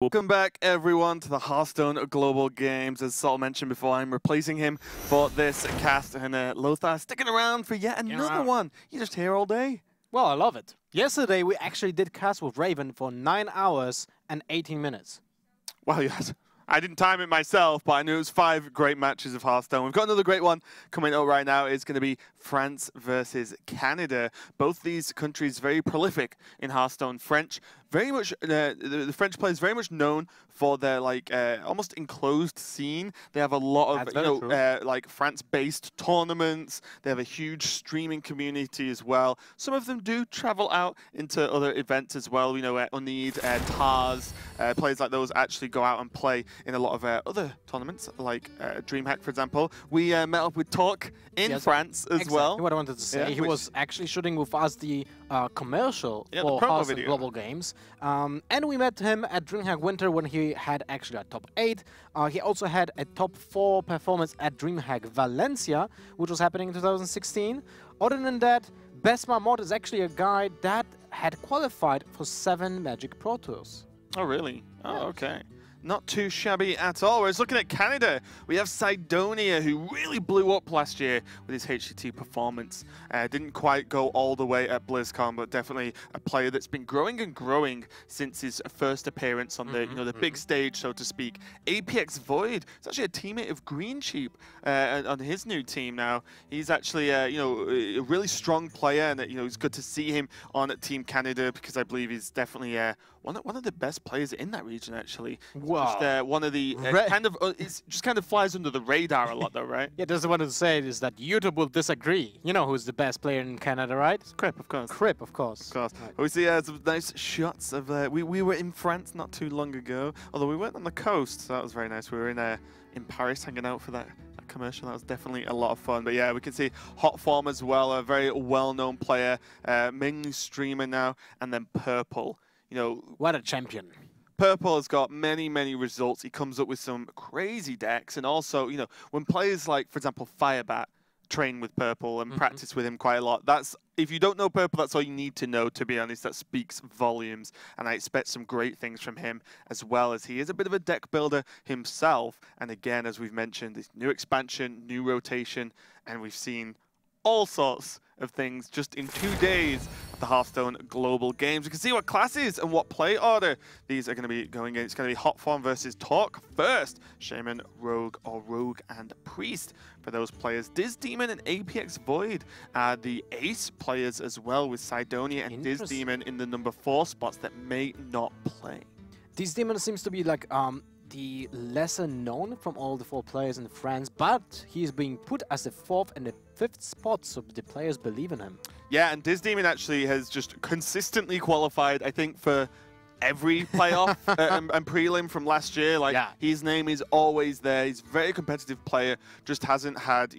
Welcome back, everyone, to the Hearthstone Global Games. As Saul mentioned before, I'm replacing him for this cast, and Lothar sticking around for yet another one. You're just here all day. Well, I love it. Yesterday, we actually did cast with Raven for 9 hours and 18 minutes. Well, yes. I didn't time it myself, but I knew it was 5 great matches of Hearthstone. We've got another great one coming up right now. It's going to be France versus Canada. Both these countries very prolific in Hearthstone. French, very much the French players very much known for their almost enclosed scene. They have a lot of like France-based tournaments. They have a huge streaming community as well. Some of them do travel out into other events as well. You know, Unid, Tars, players like those actually go out and play in a lot of other tournaments, like DreamHack, for example. We met up with Torlk in France as well. What I wanted to say, he was actually shooting with us the commercial for the Hearthstone Global Games. And we met him at DreamHack Winter when he had actually a top 8. He also had a top 4 performance at DreamHack Valencia, which was happening in 2016. Other than that, Bestmarmotte is actually a guy that had qualified for 7 Magic Pro Tours. Oh, really? Oh, okay. Not too shabby at all. Whereas looking at Canada, we have Cydonia, who really blew up last year with his HCT performance. Didn't quite go all the way at BlizzCon, but definitely a player that's been growing and growing since his first appearance on the the big stage, so to speak. APXVoiD is actually a teammate of Green Sheep on his new team now. He's actually a really strong player, and it's good to see him on Team Canada because I believe he's definitely one of the best players in that region actually. Wow. Just, one of the it just kind of flies under the radar a lot, though, right? Yeah, just wanted to say is that YouTube will disagree. You know who's the best player in Canada, right? It's Crip, of course. Crip, of course. Of course. Right. We see some nice shots of. We were in France not too long ago, although we weren't on the coast, so that was very nice. We were in Paris hanging out for that commercial. That was definitely a lot of fun. But yeah, we can see Hotform as well, a very well-known player, mainly streamer now, and then Purple. What a champion. Purple has got many, many results. He comes up with some crazy decks. And also, when players like, for example, Firebat train with Purple and practice with him quite a lot, if you don't know Purple, that's all you need to know, to be honest. That speaks volumes. And I expect some great things from him, as well as he is a bit of a deck builder himself. And again, as we've mentioned, this new expansion, new rotation, and we've seen all sorts of things just in 2 days at the Hearthstone Global Games. You can see what classes and what play order these are going to be going in. It's going to be Hotform versus Torlk first. Shaman, Rogue, or Rogue and Priest for those players. Diz Demon and APXVoiD are the ace players as well, with Cydonia and Diz Demon in the number 4 spots that may not play. Diz Demon seems to be like the lesser known from all the 4 players in France, but he's being put as the 4th and the 5th spot, so the players believe in him. Yeah, and Diz Demon actually has just consistently qualified, I think, for every playoff and prelim from last year. His name is always there. He's a very competitive player, just hasn't had,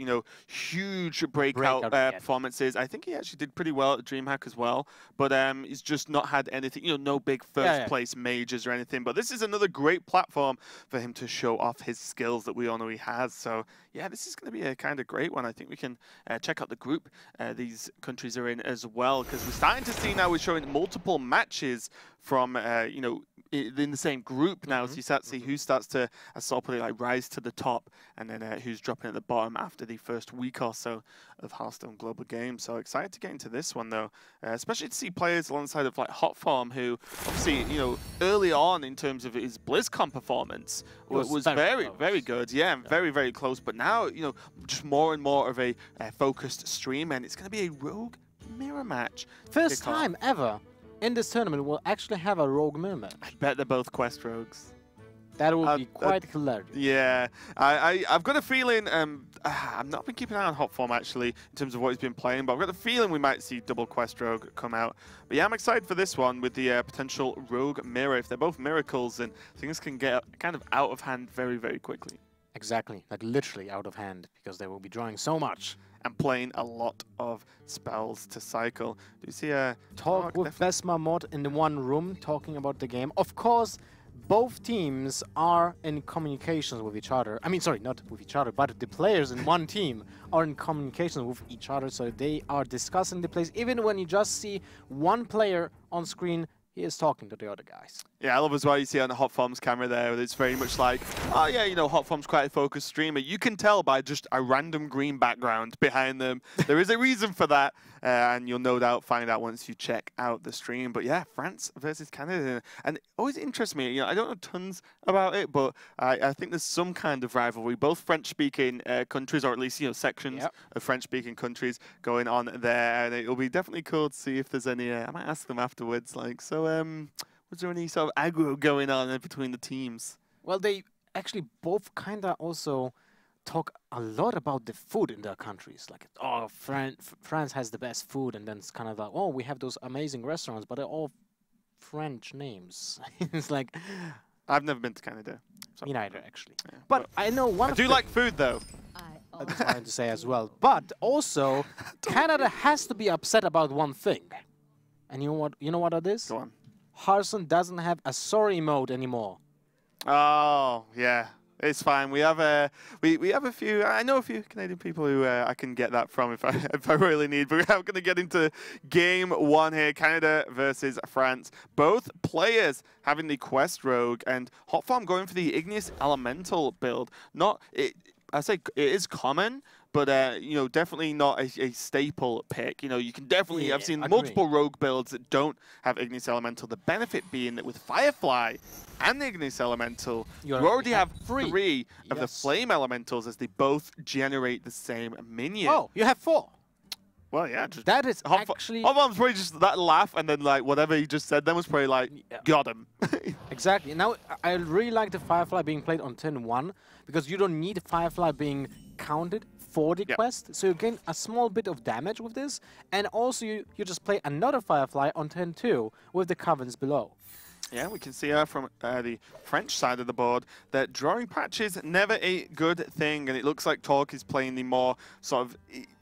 huge breakout performances. I think he actually did pretty well at DreamHack as well, but he's just not had anything, no big first place majors or anything. But this is another great platform for him to show off his skills that we all know he has. So yeah, this is going to be a kind of great one. I think we can check out the group these countries are in as well, because we're starting to see now we're showing multiple matches from in the same group now, so you start to see who starts to rise to the top, and then who's dropping at the bottom after the first week or so of Hearthstone Global Games. So excited to get into this one though, especially to see players alongside of like Hotform, who obviously early on in terms of his BlizzCon performance was very good, very, very close. But now just more and more of a focused stream, and it's going to be a Rogue mirror match. First time ever in this tournament we'll actually have a Rogue mirror match. I bet they're both Quest Rogues. That would be quite hilarious. Yeah, I've got a feeling, I've not been keeping an eye on Hotform actually in terms of what he's been playing, but I've got the feeling we might see double Quest Rogue come out. But yeah, I'm excited for this one with the potential Rogue mirror. If they're both miracles, then things can get kind of out of hand very, very quickly. Exactly, like literally out of hand, because they will be drawing so much. And playing a lot of spells to cycle. Do you see a Talk with Bestmarmotte in the one room talking about the game? Of course, both teams are in communications with each other. I mean, sorry, not with each other, but the players in one team are in communication with each other, so they are discussing the plays. Even when you just see one player on screen, he is talking to the other guys. Yeah, I love as well, you see on the Hotform's camera there, it's very much like, oh yeah, you know, Hotform's quite a focused streamer. You can tell by just a random green background behind them. There is a reason for that, and you'll no doubt find out once you check out the stream. But yeah, France versus Canada. And it always interests me, you know, I don't know tons about it, but I think there's some kind of rivalry. Both French-speaking countries, or at least, you know, sections of French-speaking countries going on there. And it'll be definitely cool to see if there's any, I might ask them afterwards, like, so, was there any sort of aggro going on between the teams? Well, they actually both kind of also talk a lot about the food in their countries. Like, oh, France has the best food, and then it's kind of like, oh, we have those amazing restaurants, but they're all French names. It's like... I've never been to Canada. So me neither, actually. Yeah, but I know one. I do like food, though. I was trying to say as well. But also, Canada has to be upset about one thing. And you know what? You know what it is? Go on. Hearthstone doesn't have a sorry mode anymore. Oh, yeah. It's fine. We have a few. I know a few Canadian people who I can get that from if I really need. But we're going to get into game one here: Canada versus France. Both players having the Quest Rogue and Hotform going for the Igneous Elemental build. I say it is common, but you know, definitely not a staple pick. You know, you can definitely, I've seen multiple rogue builds that don't have Igneous Elemental. The benefit being that with Firefly and the Igneous Elemental, you already have three of the Flame Elementals as they both generate the same minion. Oh, you have 4. Well, yeah. That is actually... Hotform's probably just that laugh, and then like whatever he just said then was probably like, got him. Exactly. Now, I really like the Firefly being played on turn 1, because you don't need Firefly being counted for the quest, so you gain a small bit of damage with this, and also you just play another Firefly on turn 2 with the Covens below. Yeah, we can see from the French side of the board that drawing patches never a good thing, and it looks like Torlk is playing the more sort of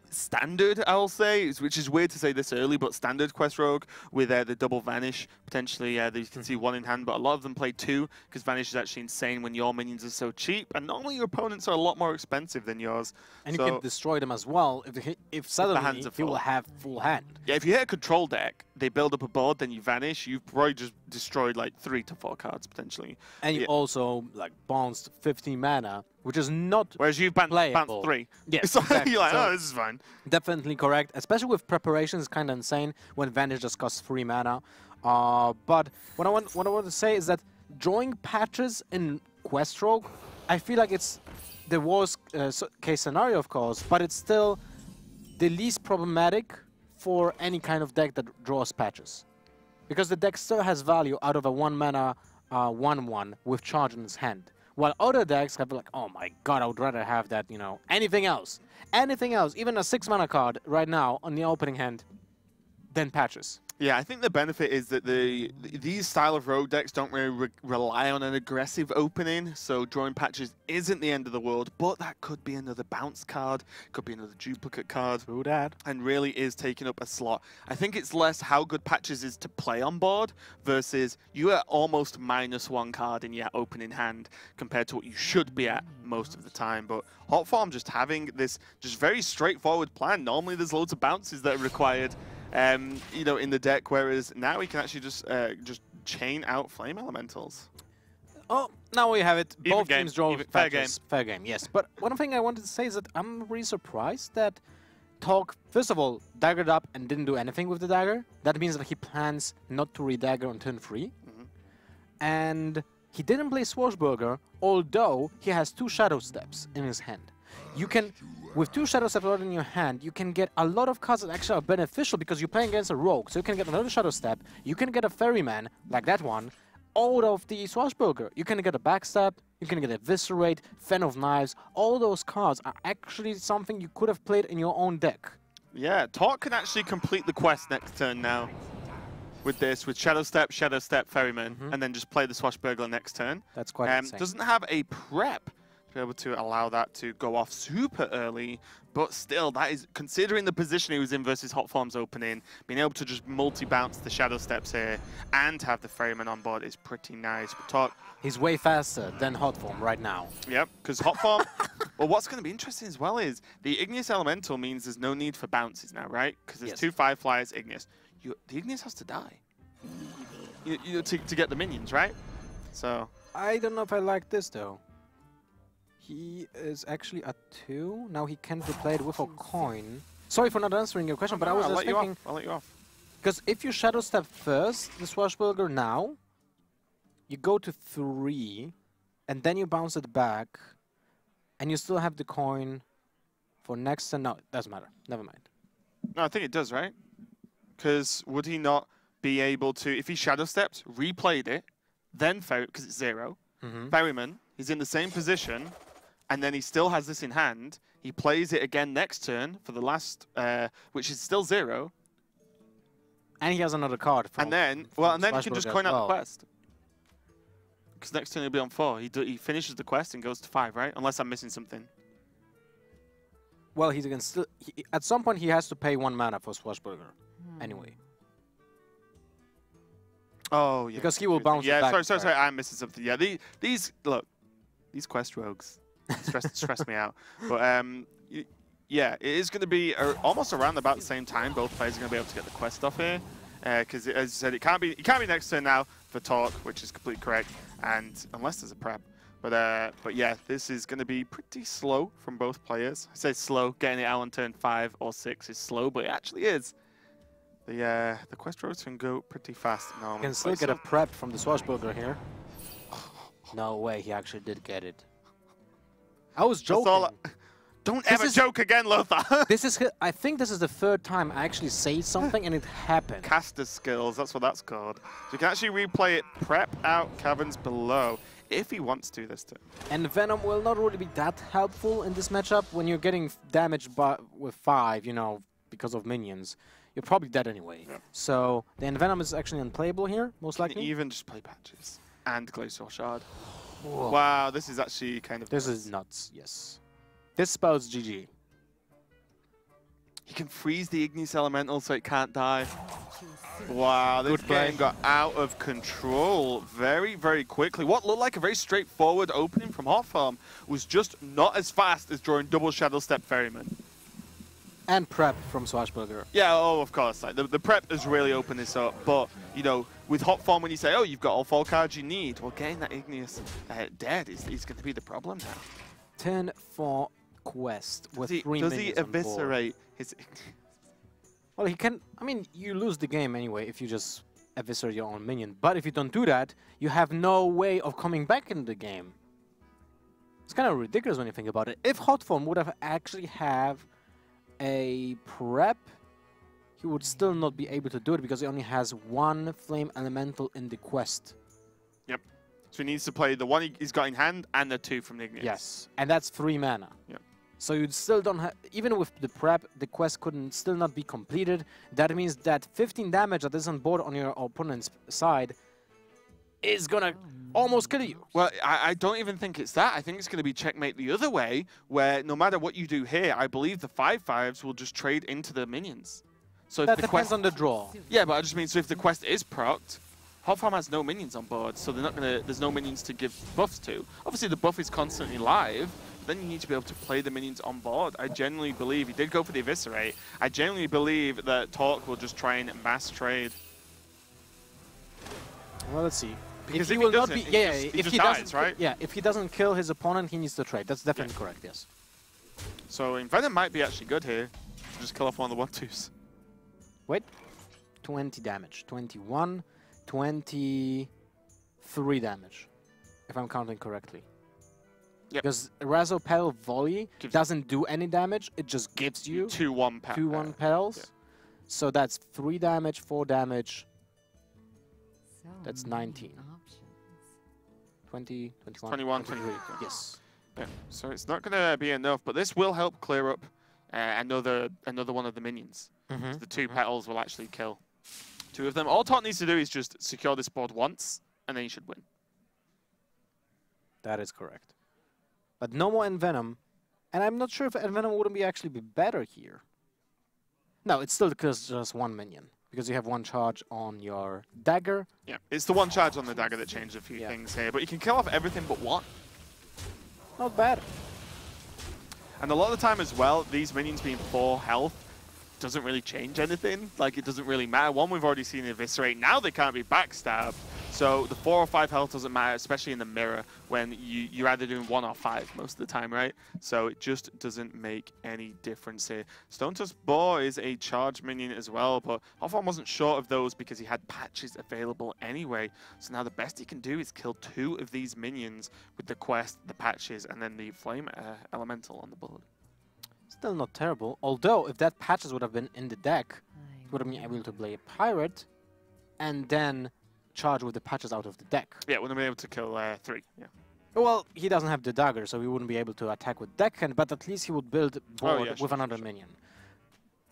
standard, I'll say, which is weird to say this early, but standard Quest Rogue with the double Vanish, potentially. You can see 1 in hand, but a lot of them play 2 because Vanish is actually insane when your minions are so cheap, and normally your opponents are a lot more expensive than yours. And you can destroy them as well if suddenly he will have full hand. Yeah, if you hit a control deck, they build up a board, then you Vanish, you've probably just destroyed like 3 to 4 cards potentially. And you also like bounced 15 mana, which is not whereas you've bounced 3. Yes, so exactly. You're like, oh, this is fine. Definitely correct. Especially with preparation, it's kind of insane when Vanish just costs 3 mana. But what I want to say is that drawing patches in Quest Rogue, I feel like it's the worst case scenario, of course, but it's still the least problematic for any kind of deck that draws patches. Because the deck still has value out of a 1 mana 1/1 with charge in its hand. While other decks have like, oh my god, I would rather have that, you know, anything else, even a 6 mana card right now on the opening hand, than patches. Yeah, I think the benefit is that these style of rogue decks don't really rely on an aggressive opening, so drawing patches isn't the end of the world, but that could be another bounce card, could be another duplicate card. True that. And really is taking up a slot. I think it's less how good patches is to play on board versus you are almost -1 card in your opening hand compared to what you should be at most of the time. But Hotform just having this just very straightforward plan. Normally there's loads of bounces that are required. You know, in the deck, whereas now we can actually just chain out Flame Elementals. Oh, now we have it. Even Both teams draw fair game. Fair game, yes. But one thing I wanted to say is that I'm really surprised that Torlk, first of all, daggered up and didn't do anything with the dagger. That means that he plans not to redagger on turn 3. And he didn't play Swashbuckler, although he has 2 Shadow Steps in his hand. You can, with 2 Shadow Steps in your hand, you can get a lot of cards that actually are beneficial because you're playing against a rogue. So you can get another Shadow Step, you can get a Ferryman, like that one, out of the Swashbuckler. You can get a Backstab, you can get a Viscerate, Fan of Knives. All those cards are actually something you could have played in your own deck. Yeah, Torlk can actually complete the quest next turn now. With this, with Shadow Step, Ferryman, and then just play the Swashbuckler next turn. That's quite insane. Doesn't have a prep to be able to allow that to go off super early, but still, that is, considering the position he was in versus Hotform's opening, being able to just multi-bounce the Shadow Steps here and have the Ferryman on board is pretty nice. But Torlk, he's way faster than Hotform right now. Yep, because Hotform, well, what's going to be interesting as well is the Igneous Elemental means there's no need for bounces now, right? Because there's 2 Fireflies, Igneous. The Igneous has to die. to get the minions, right? So I don't know if I like this though. He is actually at 2. Now he can't replay it with a coin. Sorry for not answering your question, but I was just thinking. I'll let you off. Because if you Shadow Step first, the Swashbuckler now, you go to 3, and then you bounce it back, and you still have the coin for next turn. No, it doesn't matter. Never mind. No, I think it does, right? Because would he not be able to, if he Shadow Stepped, replayed it, then because it's 0, Ferryman, he's in the same position, and then he still has this in hand. He plays it again next turn for the last, which is still 0. And he has another card. And then he can just coin out the quest. Because next turn he'll be on 4. He finishes the quest and goes to 5, right? Unless I'm missing something. Well, he's against at some point he has to pay 1 mana for Swashbuckler. Anyway. Oh, yeah. Because he will bounce it back. Yeah, sorry, I'm missing something. Yeah, these quest rogues stress me out. But yeah, it is going to be almost around about the same time. Both players are going to be able to get the quest off here. Because, as I said, it can't be next turn now for Torlk, which is completely correct, and unless there's a prep. But yeah, this is going to be pretty slow from both players. I say slow, getting it out on turn 5 or 6 is slow, but it actually is. The quest roads can go pretty fast. No, you can still get a prep from the Swashbuckler here. No way, he actually did get it. I was joking. Don't ever joke again, Lothar. I think this is the 3rd time I actually say something and it happened. Caster skills, that's what that's called. So you can actually replay it, prep out caverns below, if he wants to this turn. And Venom will not really be that helpful in this matchup when you're getting damaged with 5, you know, because of minions. You're probably dead anyway. Yep. So the Envenom is actually unplayable here, most likely. You can even just play Patches and Glacial Shard. Whoa. Wow, this is actually kind of... This is nuts, yes. This spells GG. He can freeze the Igneous Elemental so it can't die. Wow, this game got out of control very, very quickly. What looked like a very straightforward opening from Hotform was just not as fast as drawing double Shadow Step Ferryman. And prep from Swashbuckler. Yeah, oh, of course. Like, the prep has really opened this up. But, you know, with Hotform, when you say, oh, you've got all 4 cards you need, well, getting that Igneous dead is going to be the problem now. Turn 4 quest with 3 minions. Does he eviscerate his Igneous? Well, he can. I mean, you lose the game anyway if you just eviscerate your own minion. But if you don't do that, you have no way of coming back in the game. It's kind of ridiculous when you think about it. If Hotform would have actually have a prep, he would still not be able to do it because he only has 1 flame elemental in the quest. Yep. So he needs to play the 1 he's got in hand and the 2 from the Igneous. Yes, and that's 3 mana. Yep. So you still don't have, even with the prep, the quest couldn't still not be completed. That means that 15 damage that is on board on your opponent's side is gonna almost kill you. Well, I don't even think it's that. I think it's going to be checkmate the other way, where no matter what you do here, I believe the 5/5s will just trade into the minions. So if that the depends quest on the draw. Yeah, but I just mean, so if the quest is procced, Hotform has no minions on board, so they're not gonna. There's no minions to give buffs to. Obviously, the buff is constantly live. Then you need to be able to play the minions on board. I genuinely believe he did go for the Eviscerate. I genuinely believe that Torlk will just try and mass trade. Well, let's see. Because if he doesn't, he just dies, right? Yeah, if he doesn't kill his opponent, he needs to trade. That's definitely correct, yes. So Venom might be actually good here. Just kill off one of the 1/2s. Wait. 20 damage. 21, 23 damage, if I'm counting correctly. Yep. Because Razopel Volley doesn't do any damage, it just gives you 2/1 petals. Yeah. So that's 3 damage, 4 damage. That's 19. 20, 21, 21, 23. 23. Yes. Yeah. So it's not going to be enough, but this will help clear up another one of the minions. So the 2 petals will actually kill 2 of them. All Torlk needs to do is just secure this board once, and then he should win. That is correct. But no more Envenom. And I'm not sure if Envenom wouldn't actually be better here. No, it's still just 1 minion. Because you have 1 charge on your dagger. Yeah, it's the 1 charge on the dagger that changed a few things here. But you can kill off everything but 1. Not bad. And a lot of the time as well, these minions being 4 health, doesn't really change anything. Like, it doesn't really matter. One, we've already seen Eviscerate. Now they can't be backstabbed. So the 4 or 5 health doesn't matter, especially in the mirror when you're either doing 1 or 5 most of the time, right? So it just doesn't make any difference here. Stone Tusk Boar is a charge minion as well, but Hotform wasn't short of those because he had patches available anyway. So now the best he can do is kill 2 of these minions with the quest, the patches, and then the Flame Elemental on the board. Still not terrible, although if that patches would have been in the deck, he would have been able to play a Pirate and then charge with the patches out of the deck. Yeah, wouldn't be able to kill 3. Yeah. Well, he doesn't have the dagger, so he wouldn't be able to attack with deckhand, but at least he would build board with another minion.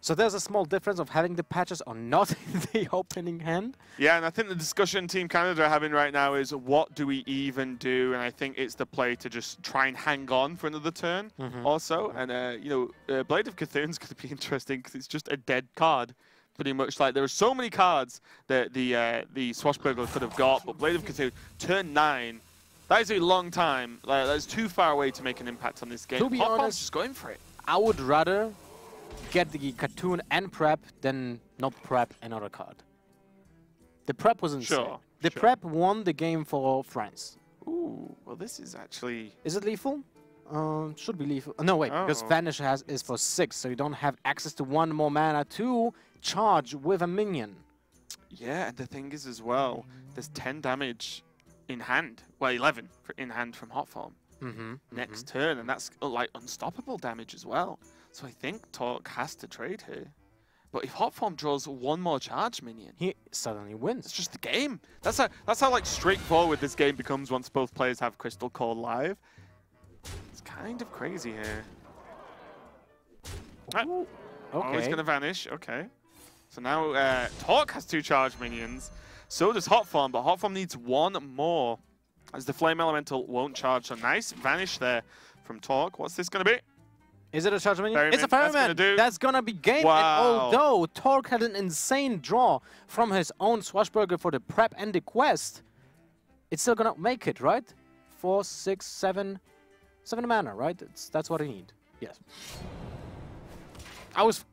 So there's a small difference of having the patches or not in the opening hand. Yeah, and I think the discussion Team Canada are having right now is what do we even do? And I think it's the play to just try and hang on for another turn also. And, you know, Blade of Cthulhu's going to be interesting because it's just a dead card. Pretty much, like, there are so many cards that the Swashbuckler could have got, but Blade of Cthulhu, turn 9, that is a long time. Like, that's too far away to make an impact on this game. To be honest, just going for it. I would rather get the cartoon and prep than not prep another card. The prep was insane. Sure, the prep won the game for France. Ooh, well, this is actually... Is it lethal? Should be lethal. No, wait, because Vanish is for 6, so you don't have access to 1 more mana to charge with a minion. Yeah, and the thing is as well, there's 10 damage in hand. Well, 11 in hand from Hotform. Next turn, and that's like unstoppable damage as well. So I think Torlk has to trade here. But if Hotform draws 1 more charge minion, he suddenly wins. It's just the game. That's how like straightforward this game becomes once both players have Crystal Core live. It's kind of crazy here. Ooh, okay. Oh, he's gonna vanish. Okay. So now Torlk has 2 charge minions. So does Hotform, but Hotform needs 1 more as the Flame Elemental won't charge. So nice vanish there from Torlk. What's this gonna be? Is it a charge minion? Ferryman. It's a Ferryman! That's gonna be game. Wow. And although Torlk had an insane draw from his own Swashbuckler for the prep and the quest, it's still gonna make it, right? 4, 6, 7 mana, right? That's what I need. Yes. I was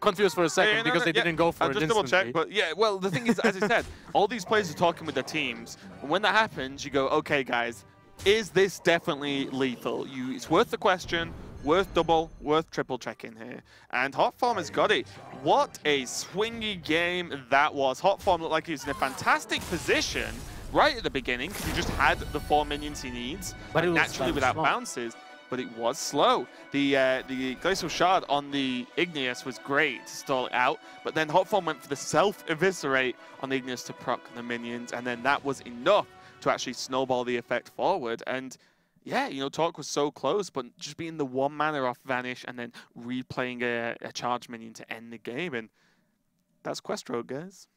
confused for a second because they didn't go for it. I'll just double check, but yeah, well, the thing is, as I said, all these players are talking with their teams, and when that happens, you go, okay, guys, is this definitely lethal? It's worth the question, worth double, worth triple checking here. And Hotform has got it. What a swingy game that was. Hotform looked like he was in a fantastic position right at the beginning because he just had the 4 minions he needs, but naturally without bounces. But it was slow. The Glacial Shard on the Igneous was great to stall it out, but then Hotform went for the self-eviscerate on the Igneous to proc the minions, and then that was enough to actually snowball the effect forward. And yeah, you know, Torlk was so close, but just being the 1 mana off Vanish and then replaying a charge minion to end the game, and that's Quest Road, guys.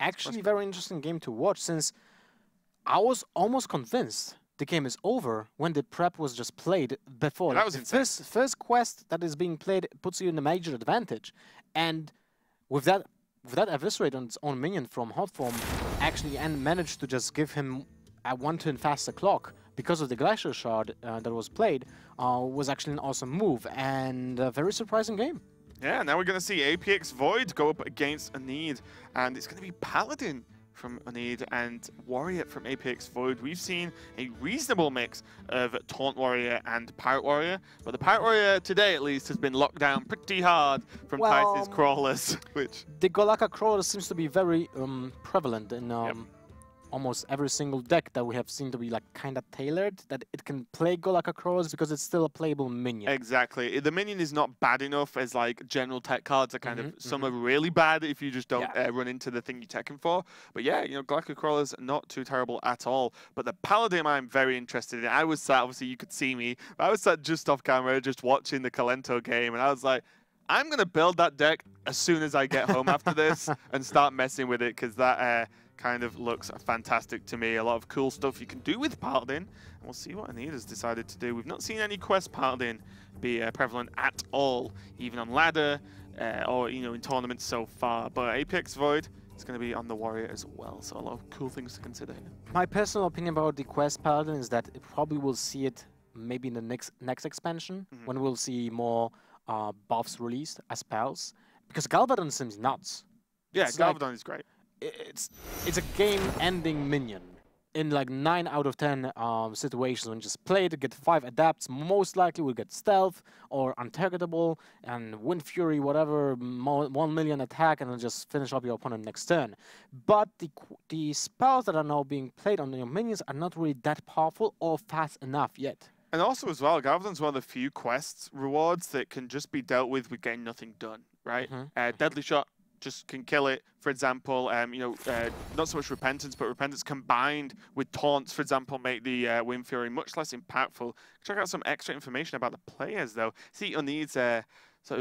Actually, very interesting game to watch, since I was almost convinced the game is over when the prep was just played before. That was insane. First quest that is being played puts you in a major advantage, and with that eviscerate on its own minion from Hotform, actually and managed to just give him a 1 turn faster clock because of the Glacial Shard that was played, was actually an awesome move and a very surprising game. Yeah, now we're going to see APXVoiD go up against Untitled, and it's going to be Paladin from Untitled and Warrior from APXVoiD. We've seen a reasonable mix of Taunt Warrior and Pirate Warrior, but the Pirate Warrior today at least has been locked down pretty hard from Tice's Crawlers. Which the Golakka Crawler seems to be very prevalent in almost every single deck that we have seen to be like kind of tailored, that it can play Golakka Crawlers because it's still a playable minion. Exactly. The minion is not bad enough as like general tech cards are kind of, some are really bad if you just don't run into the thing you're teching for. But yeah, you know, Golakka Crawlers not too terrible at all. But the Paladin I'm very interested in. I was sat, obviously you could see me, but I was sat just off camera just watching the Kalento game, and I was like, I'm going to build that deck as soon as I get home after this and start messing with it, because that kind of looks fantastic to me. A lot of cool stuff you can do with Paladin, and we'll see what Untitled has decided to do. We've not seen any quest Paladin be prevalent at all, even on ladder or in tournaments so far. But APXVoiD is going to be on the Warrior as well, so a lot of cool things to consider here. My personal opinion about the quest Paladin is that it probably will see it maybe in the next expansion, when we'll see more buffs released as spells. Because Galvadon seems nuts. Yeah, It's Galvadon like, is great. It's a game-ending minion. In like 9 out of 10 situations, when you just play it, get 5 adapts, most likely will get stealth or untargetable and Wind Fury, whatever, 1 million attack, and then just finish up your opponent next turn. But the spells that are now being played on your minions are not really that powerful or fast enough yet. And also as well, Galvadon's one of the few quests rewards that can just be dealt with getting nothing done, right? Deadly Shot just can kill it. For example, not so much Repentance, but Repentance combined with Taunts, for example, make the Wind Fury much less impactful. Check out some extra information about the players, though. See, Unid's so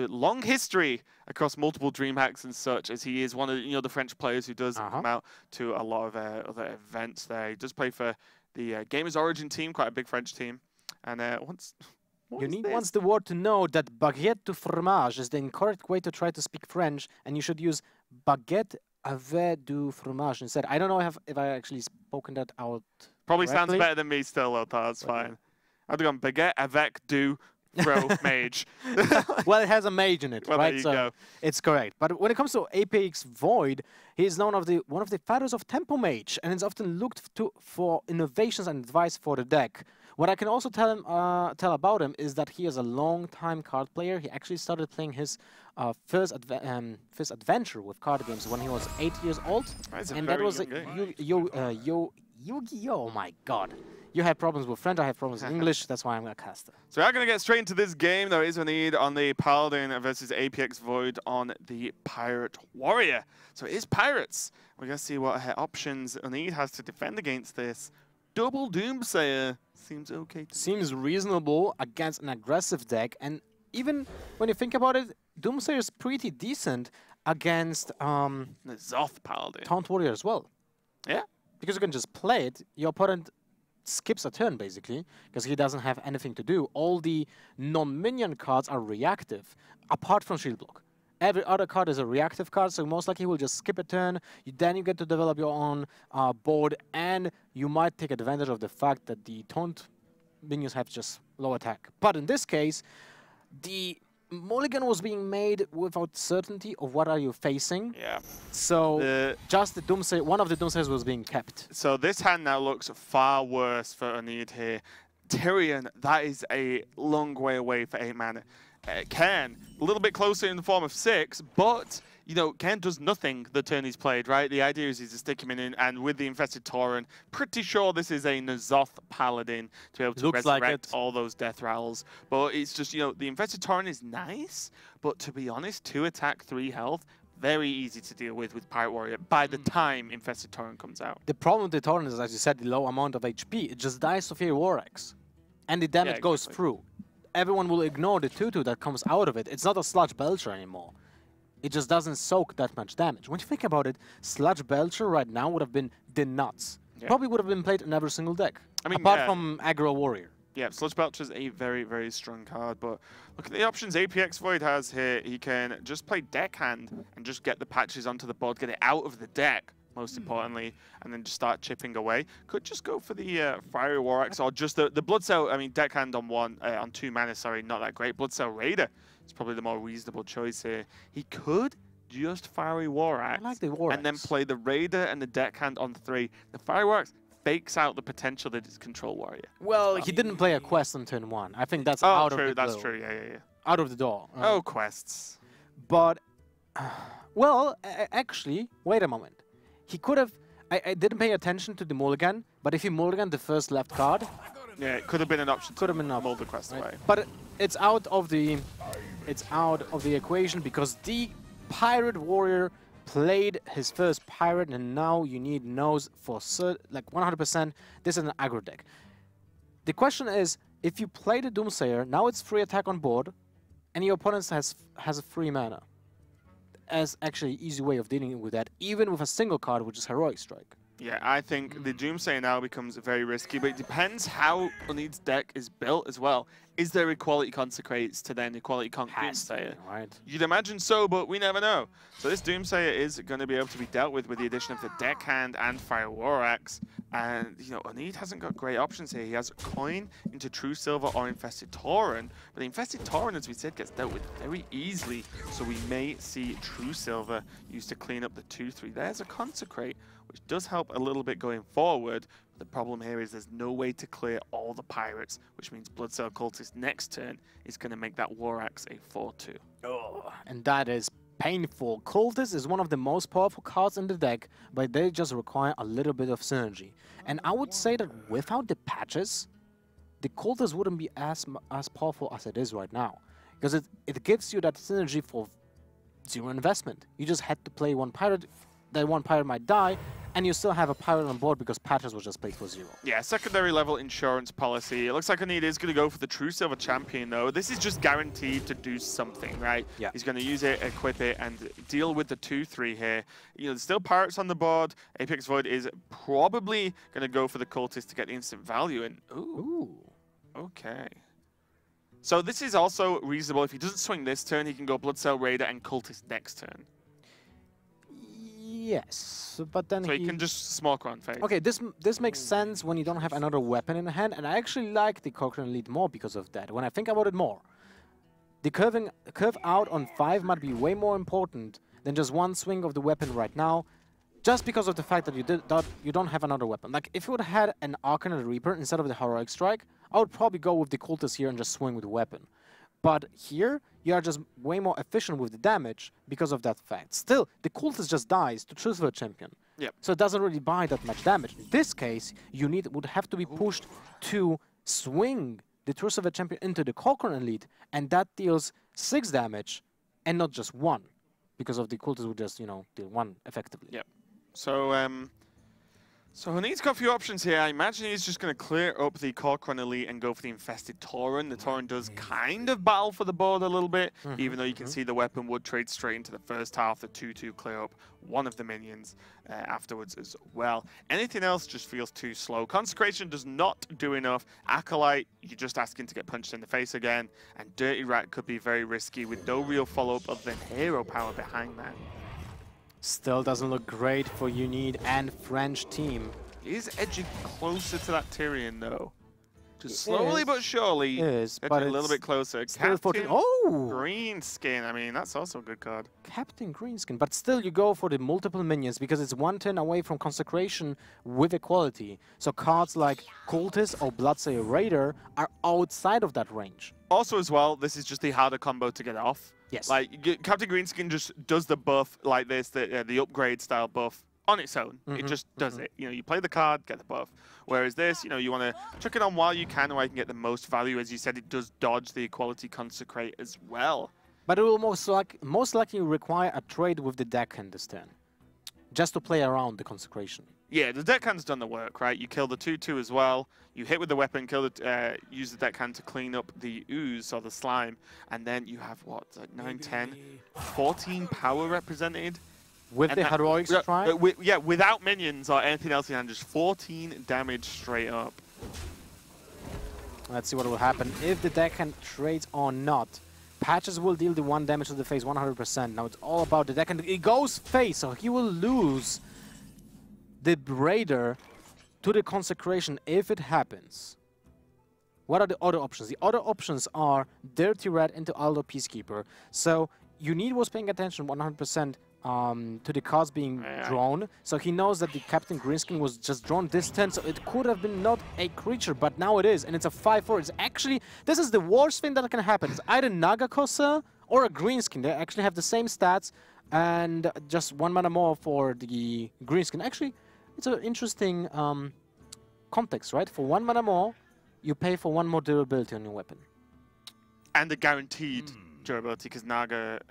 long history across multiple DreamHacks and such, as he is one of the French players who does come out to a lot of other events there. He does play for the Gamers Origin team, quite a big French team. And Unid wants the world to know that baguette du fromage is the incorrect way to try to speak French, and you should use baguette avec du fromage instead. I don't know if I actually spoken that out. Probably correctly. sounds better than me still, though. That's fine. I'd have gone baguette avec du mage. Well, it has a mage in it, well, right? There you so go. It's correct. But when it comes to APXVoiD, he is known as one of the fathers of Tempo Mage, and is often looked to for innovations and advice for the deck. What I can also tell about him is that he is a long-time card player. He actually started playing his first adventure with card games when he was 8 years old, and that was Yu-Gi-Oh! Oh my God! You have problems with French, I have problems with English. That's why I'm a caster. So we are going to get straight into this game. There is a need on the Paladin versus APXVoiD on the Pirate Warrior. So it is Pirates. We're going to see what options Unid has to defend against this. Double Doomsayer seems okay. Seems reasonable against an aggressive deck, and even when you think about it, Doomsayer is pretty decent against the Zoth Paladin. Taunt Warrior as well. Yeah. Because you can just play it, your opponent skips a turn basically, because he doesn't have anything to do. All the non-minion cards are reactive, apart from Shield Block. Every other card is a reactive card, so most likely he will just skip a turn. Then you get to develop your own board, and you might take advantage of the fact that the taunt minions have just low attack. But in this case, the mulligan was being made without certainty of what are you facing. Yeah. So just the Doomsayer, one of the Doomsayers was being kept. So this hand now looks far worse for Unid here. Tyrion, that is a long way away for 8 mana. Cairn, a little bit closer in the form of 6, but, Cairn does nothing the turn he's played, right? The idea is he's to stick him in, and with the Infested Tauren, pretty sure this is a N'Zoth Paladin to be able to resurrect all those death rattles. But it's just, the Infested Tauren is nice, but to be honest, 2 attack, 3 health, very easy to deal with Pirate Warrior by the time Infested Tauren comes out. The problem with the Tauren is, as you said, the low amount of HP. It just dies to Fiery War-Axe, and the damage goes through. Everyone will ignore the 2/2 that comes out of it. It's not a Sludge Belcher anymore. It just doesn't soak that much damage. When you think about it, Sludge Belcher right now would have been the nuts. Yeah. Probably would have been played in every single deck, apart from Aggro Warrior. Yeah, Sludge Belcher is a very, very strong card, but look at the options APXVoiD has here. He can just play Deckhand and just get the patches onto the board, get it out of the deck, most importantly, and then just start chipping away. Could just go for the Fiery War-Axe or just the Blood Cell. I mean, Deckhand on 2 mana, sorry, not that great. Blood Cell Raider is probably the more reasonable choice here. He could just Fiery War-Axe and then play the Raider and the Deckhand on 3. The Fiery War-Axe fakes out the potential that it's Control Warrior. Well, he didn't play a quest on turn 1. I think that's out of the door. That's true, yeah. Out of the door. Oh, quests. But, well, actually, wait a moment. He could have... I didn't pay attention to the mulligan, but if he mulliganed the first left card... Yeah, it could have been an option. Could have been an option. Mull the quest away. But it's out of the equation because the Pirate Warrior played his first pirate, and now Unid knows for like 100% this is an aggro deck. The question is, if you play the Doomsayer, now it's free attack on board, and your opponent has a free mana. As actually an easy way of dealing with that, even with a single card, which is Heroic Strike. Yeah, I think the Doomsayer now becomes very risky, but it depends how Unid's deck is built as well. Is there equality consecrates to then equality Doomsayer? Right. You'd imagine so, but we never know. So this Doomsayer is going to be able to be dealt with the addition of the Deckhand and Fire War Axe. And, you know, Unid hasn't got great options here. He has Coin into True Silver or Infested Tauren. But the Infested Tauren, as we said, gets dealt with very easily. So we may see True Silver used to clean up the 2-3. There's a Consecrate, which does help a little bit going forward. The problem here is there's no way to clear all the pirates, which means Bloodsail Cultist next turn is going to make that War Axe a 4-2. Oh, and that is painful. Cultist is one of the most powerful cards in the deck, but they just require a little bit of synergy. And I would say that without the patches, the Cultist wouldn't be as powerful as it is right now. Because it gives you that synergy for 0 investment. You just had to play one pirate, that one pirate might die, and you still have a pirate on board because patches was just played for 0. Yeah, secondary level insurance policy. It looks like Unid is going to go for the True Silver Champion, though. This is just guaranteed to do something, right? Yeah. He's going to use it, equip it, and deal with the 2-3 here. You know, there's still pirates on the board. APXVoiD is probably going to go for the Cultist to get the instant value. And ooh. Okay. So this is also reasonable. If he doesn't swing this turn, he can go Bloodsail Raider and Cultist next turn. Yes, but then so he can just smoke on face. Okay, this makes sense when you don't have another weapon in hand, and I actually like the Cochrane lead more because of that. When I think about it more, the curve out on 5 might be way more important than just one swing of the weapon right now, just because of the fact that you don't have another weapon. Like if you would have had an Arcanine Reaper instead of the Heroic Strike, I would probably go with the Cultist here and just swing with the weapon. But here, you are just way more efficient with the damage because of that fact. Still, the Cultist just dies to True Silver Champion. Yep. So it doesn't really buy that much damage. In this case, would have to be pushed to swing the True Silver Champion into the Cochrane Elite, and that deals 6 damage, and not just 1. Because of the Cultist would just, you know, deal 1 effectively. Yep. So Unid's got a few options here. I imagine he's just going to clear up the Cochrane Elite and go for the Infested Tauren. The Tauren does kind of battle for the board a little bit, even though you can see the weapon would trade straight into the first half, the 2-2 clear up one of the minions afterwards as well. Anything else just feels too slow. Consecration does not do enough. Acolyte, you're just asking to get punched in the face again. And Dirty Rat could be very risky with no real follow-up other than hero power behind that. Still doesn't look great for Unid and French team. He is edging closer to that Tyrion, though. Just slowly but surely, but a little bit closer. Still Captain oh! Greenskin. I mean, that's also a good card. Captain Greenskin. But still, you go for the multiple minions because it's 1 turn away from Consecration with equality. So cards like Cultist or Bloodsail Raider are outside of that range. Also, as well, this is just the harder combo to get off. Yes. Like, Captain Greenskin just does the buff like this, the upgrade style buff on its own. It just does it. You know, you play the card, get the buff. Whereas this, you know, you want to chuck it on while you can, or I can get the most value. As you said, it does dodge the equality Consecrate as well. But it will most likely require a trade with the Deckhand this turn, just to play around the Consecration. Yeah, the Deckhand's done the work, right? You kill the 2-2 as well. You hit with the weapon, use the Deckhand to clean up the ooze or the slime, and then you have what, 9, 10, 14 power represented. With the Heroic Strike? Yeah, without minions or anything else in hand, just 14 damage straight up. Let's see what will happen if the Deckhand trades or not. Patches will deal the 1 damage to the face 100%. Now it's all about the Deckhand. It goes face, so he will lose the Raider to the Consecration if it happens. What are the other options? The other options are Dirty Rat into Aldo Peacekeeper. So Unid was paying attention 100% to the cards being drawn. So he knows that the Captain Greenskin was just drawn this turn, so it could have been not a creature, but now it is, and it's a 5-4. It's actually, this is the worst thing that can happen. It's either Nagakosa or a Greenskin. They actually have the same stats, and just 1 mana more for the Greenskin. Actually, it's an interesting context, right? For 1 mana more, you pay for 1 more durability on your weapon. And the guaranteed durability, because Naga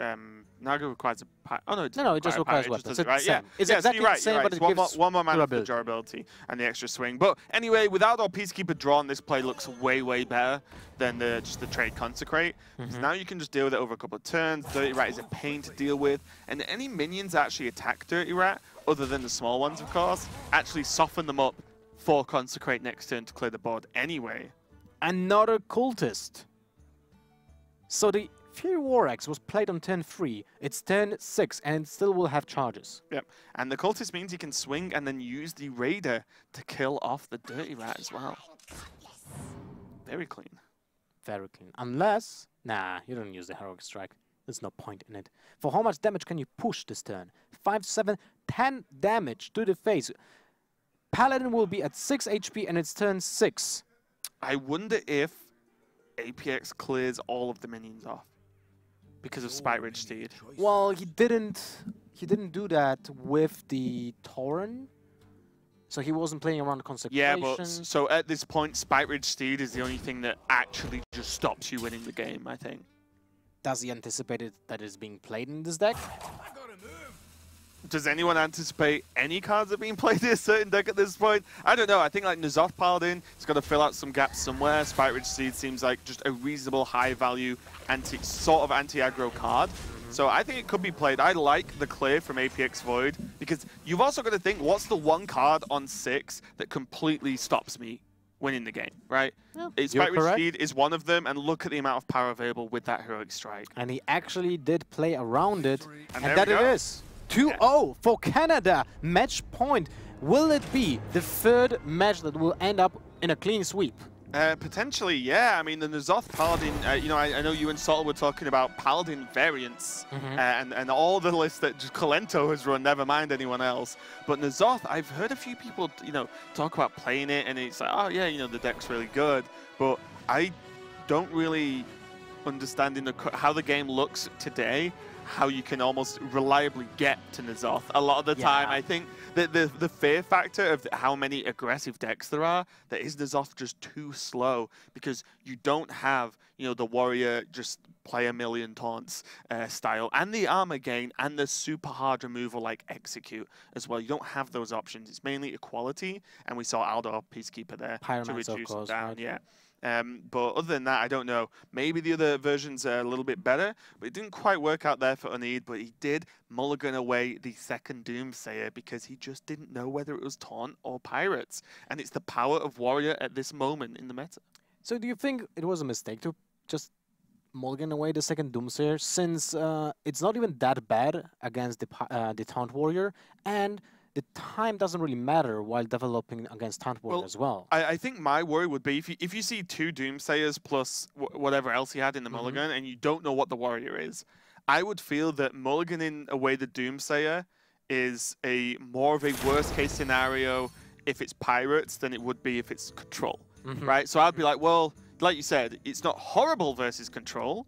requires a... Oh, no, it just requires weapon. It, right? Yeah, it's exactly the same, but it gives one more mana for durability and the extra swing. But anyway, without our Peacekeeper drawn, this play looks way, way better than just the trade Consecrate. Because now you can just deal with it over a couple of turns. Dirty Rat is a pain to deal with. And any minions that actually attack Dirty Rat, other than the small ones, of course, actually soften them up for Consecrate next turn to clear the board anyway. Another Cultist. So the Fury War Axe was played on turn 3. It's turn 6, and it still will have charges. Yep. And the Cultist means he can swing and then use the Raider to kill off the Dirty Rat as well. Very clean. Very clean. Unless... Nah, you don't use the Heroic Strike. There's no point in it. For how much damage can you push this turn? 5, 7, 10 damage to the face. Paladin will be at 6 HP and it's turn 6. I wonder if APX clears all of the minions off because of Spite Ridge Steed. Well, he didn't do that with the Tauren. So he wasn't playing around Consecration. Yeah, but so at this point, Spite Ridge Steed is the only thing that actually just stops you winning the game, I think. Does he anticipate that it's being played in this deck? Does anyone anticipate any cards are being played in a certain deck at this point? I don't know. I think like N'Zoth Paladin has got to fill out some gaps somewhere. Spite Ridge Steed seems like just a reasonable high value sort of anti-aggro card. So I think it could be played. I like the clear from APXVoiD because you've also got to think, what's the one card on 6 that completely stops me winning the game, right? Yeah, Spite Ridge Steed is one of them, and look at the amount of power available with that Heroic Strike. And he actually did play around it, and there that it is. 2-0 for Canada. Match point. Will it be the third match that will end up in a clean sweep? Potentially, yeah. I mean, the N'Zoth Paladin, you know, I know you and Sol were talking about Paladin variants, and all the lists that Colento has run, never mind anyone else. But N'Zoth, I've heard a few people, you know, talk about playing it, and it's like, oh yeah, you know, the deck's really good. But I don't really understand how the game looks today, how you can almost reliably get to N'Zoth. A lot of the time, I think the fear factor of how many aggressive decks there are, that is N'Zoth just too slow because you don't have, you know, the warrior just play a million taunts style, and the armor gain, and the super hard removal like execute as well. You don't have those options. It's mainly equality, and we saw Aldor Peacekeeper there to reduce it down. Right? Yeah. But other than that, I don't know. Maybe the other versions are a little bit better, but it didn't quite work out there for Unid, but he did mulligan away the second Doomsayer because he just didn't know whether it was Taunt or Pirates. And it's the power of Warrior at this moment in the meta. So do you think it was a mistake to just mulligan away the second Doomsayer, since it's not even that bad against the Taunt Warrior, and the time doesn't really matter while developing against Taunt Warrior as well? I think my worry would be if you see 2 Doomsayers plus whatever else he had in the mulligan, and you don't know what the Warrior is, I would feel that mulliganing away the Doomsayer is more of a worst case scenario if it's Pirates than it would be if it's Control, right? So I'd be like, well, like you said, it's not horrible versus Control,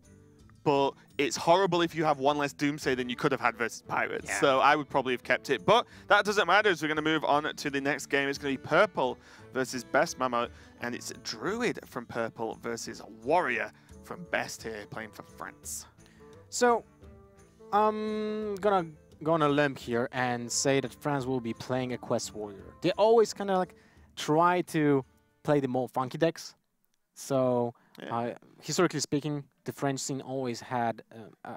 but it's horrible if you have one less Doomsayer than you could have had versus Pirates. Yeah. So I would probably have kept it. But that doesn't matter, as we're going to move on to the next game. It's going to be Purple versus Bestmarmotte, and it's Druid from Purple versus Warrior from Best here, playing for France. So I'm going to go on a limb here and say that France will be playing a Quest Warrior. They always kind of like try to play the more funky decks. So historically speaking, the French scene always had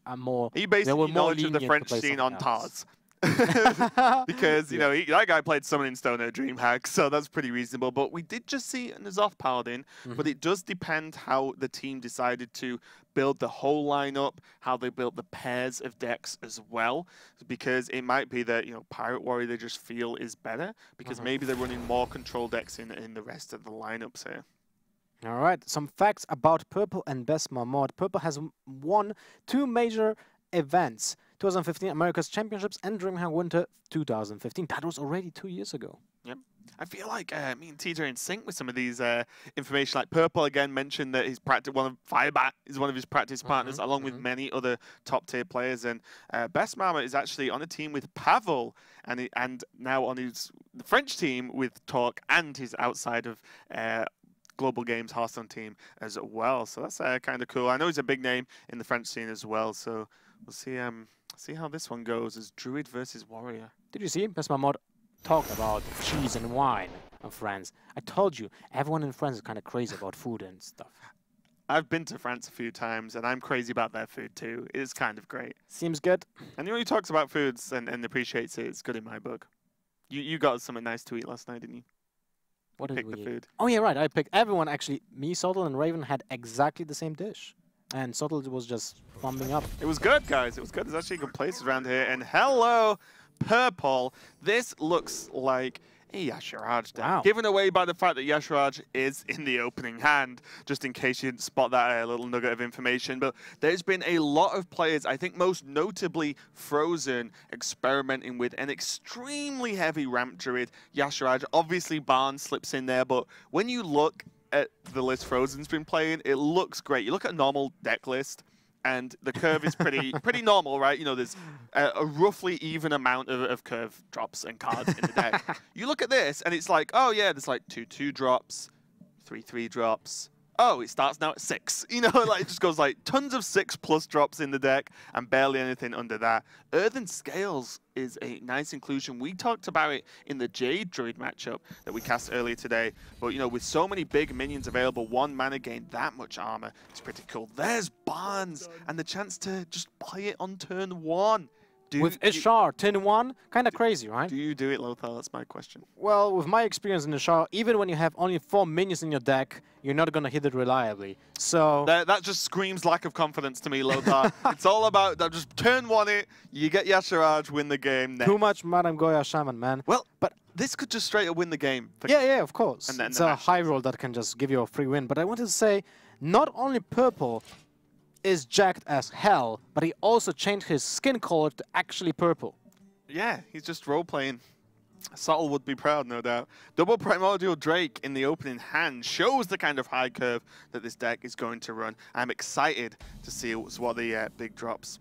a more... He basically knowledge of the French scene on Tars. Because, you know, that guy played Summoning Stone at DreamHack, so that's pretty reasonable. But we did just see N'Zoth Paladin, but it does depend how the team decided to build the whole lineup, how they built the pairs of decks as well. Because it might be that, you know, Pirate Warrior they just feel is better, because maybe they're running more control decks in the rest of the lineups here. All right, some facts about Purple and Bestmarmotte. Purple has won 2 major events. 2015 America's Championships and DreamHack Winter 2015. That was already 2 years ago. Yep. I feel like me and TJ are in sync with some of these information. Like Purple again mentioned that his Firebat is one of his practice partners, along with many other top tier players. And Bestmarmotte is actually on a team with Pavel, and now on the French team with Torlk, and his outside of Global Games Hearthstone team as well. So that's kind of cool. I know he's a big name in the French scene as well. So we'll see how this one goes as Druid versus Warrior. Did you see Bestmarmotte talk about cheese and wine in France? I told you, everyone in France is kind of crazy about food and stuff. I've been to France a few times, and I'm crazy about their food too. It's kind of great. Seems good. Anyone who talks about foods and appreciates it is good in my book. You got something nice to eat last night, didn't you? What did we eat? Food. Oh yeah, right. I picked. Everyone actually. Me, Soddle, and Raven had exactly the same dish. And Subtle was just bumping up. It was good, guys. It was good. There's actually good places around here. And hello, Purple. This looks like a Yasharaj deck. Wow. Given away by the fact that Yasharaj is in the opening hand, just in case you didn't spot that little nugget of information. But there's been a lot of players, I think most notably Frozen, experimenting with an extremely heavy ramp druid, Yasharaj. Obviously, Barnes slips in there, but when you look at the list Frozen's been playing, it looks great. You look at a normal deck list, and the curve is pretty normal, right? You know, there's a roughly even amount of curve drops and cards in the deck. You look at this, and it's like, oh yeah, there's like 2/2 drops, 3/3 drops. Oh, it starts now at 6. You know, like it just goes like tons of 6+ drops in the deck and barely anything under that. Earthen Scales is a nice inclusion. We talked about it in the Jade Druid matchup that we cast earlier today. But, you know, with so many big minions available, 1 mana gain that much armor is pretty cool. There's Barnes and the chance to just play it on turn 1. With Ishar, turn 1, kind of crazy, right? Do you do it, Lothar? That's my question. Well, with my experience in Ishar, even when you have only 4 minions in your deck, you're not going to hit it reliably. So that just screams lack of confidence to me, Lothar. It's all about that. Just turn 1 it, you get Yasharaj, win the game. Too much Madame Goya Shaman, man. Well, but this could just straight up win the game. Yeah, of course. And then it's a high roll that can just give you a free win. But I wanted to say, not only Purple is jacked as hell, but he also changed his skin color to actually purple. Yeah, he's just role-playing. Subtle would be proud, no doubt. Double Primordial Drake in the opening hand shows the kind of high curve that this deck is going to run. I'm excited to see what the big drops.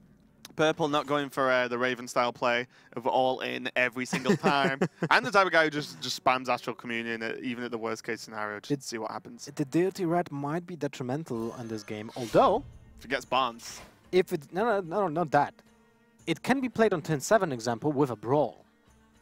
Purple not going for the Raven style play of all in every single time. I'm the type of guy who just spams Astral Communion even at the worst case scenario just to see what happens. The Dirty Rat might be detrimental in this game, although if it gets Barnes. If it no, not that. It can be played on turn 7, example, with a Brawl.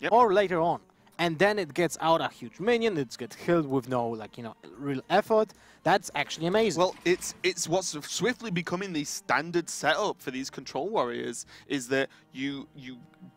Yep. Or later on. And then it gets out a huge minion, it gets killed with no, like, you know, real effort. That's actually amazing. Well, it's what's swiftly becoming the standard setup for these control warriors is that you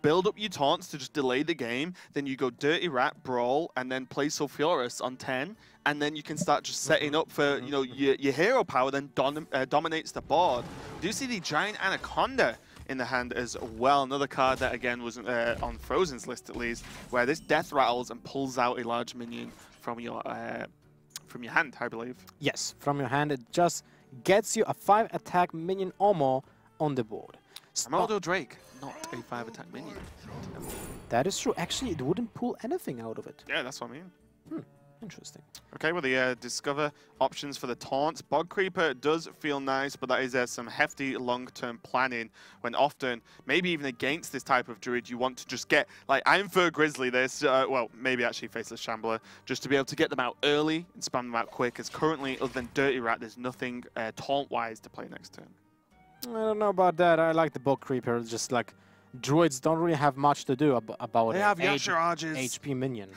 build up your taunts to just delay the game, then you go Dirty Rat, Brawl, and then play Sulfuras on 10, and then you can start just setting up for, you know, your hero power then dominates the board. Do you see the Giant Anaconda in the hand as well? Another card that, again, wasn't on Frozen's list at least, where this death rattles and pulls out a large minion from your hand, I believe. Yes, from your hand. It just gets you a 5 attack minion or more on the board. Primordial Drake, not a 5 attack minion. That is true. Actually, it wouldn't pull anything out of it. Yeah, that's what I mean. Interesting. Okay, well, the Discover options for the taunts. Bog Creeper does feel nice, but that is some hefty long-term planning when often, maybe even against this type of druid, you want to just get, like, I infer Grizzly this, well, maybe actually Faceless Shambler, just to be able to get them out early and spam them out quick, as currently, other than Dirty Rat, there's nothing taunt-wise to play next turn. I don't know about that. I like the Bog Creeper. It's just like, druids don't really have much to do about they have Yasharages. HP minion.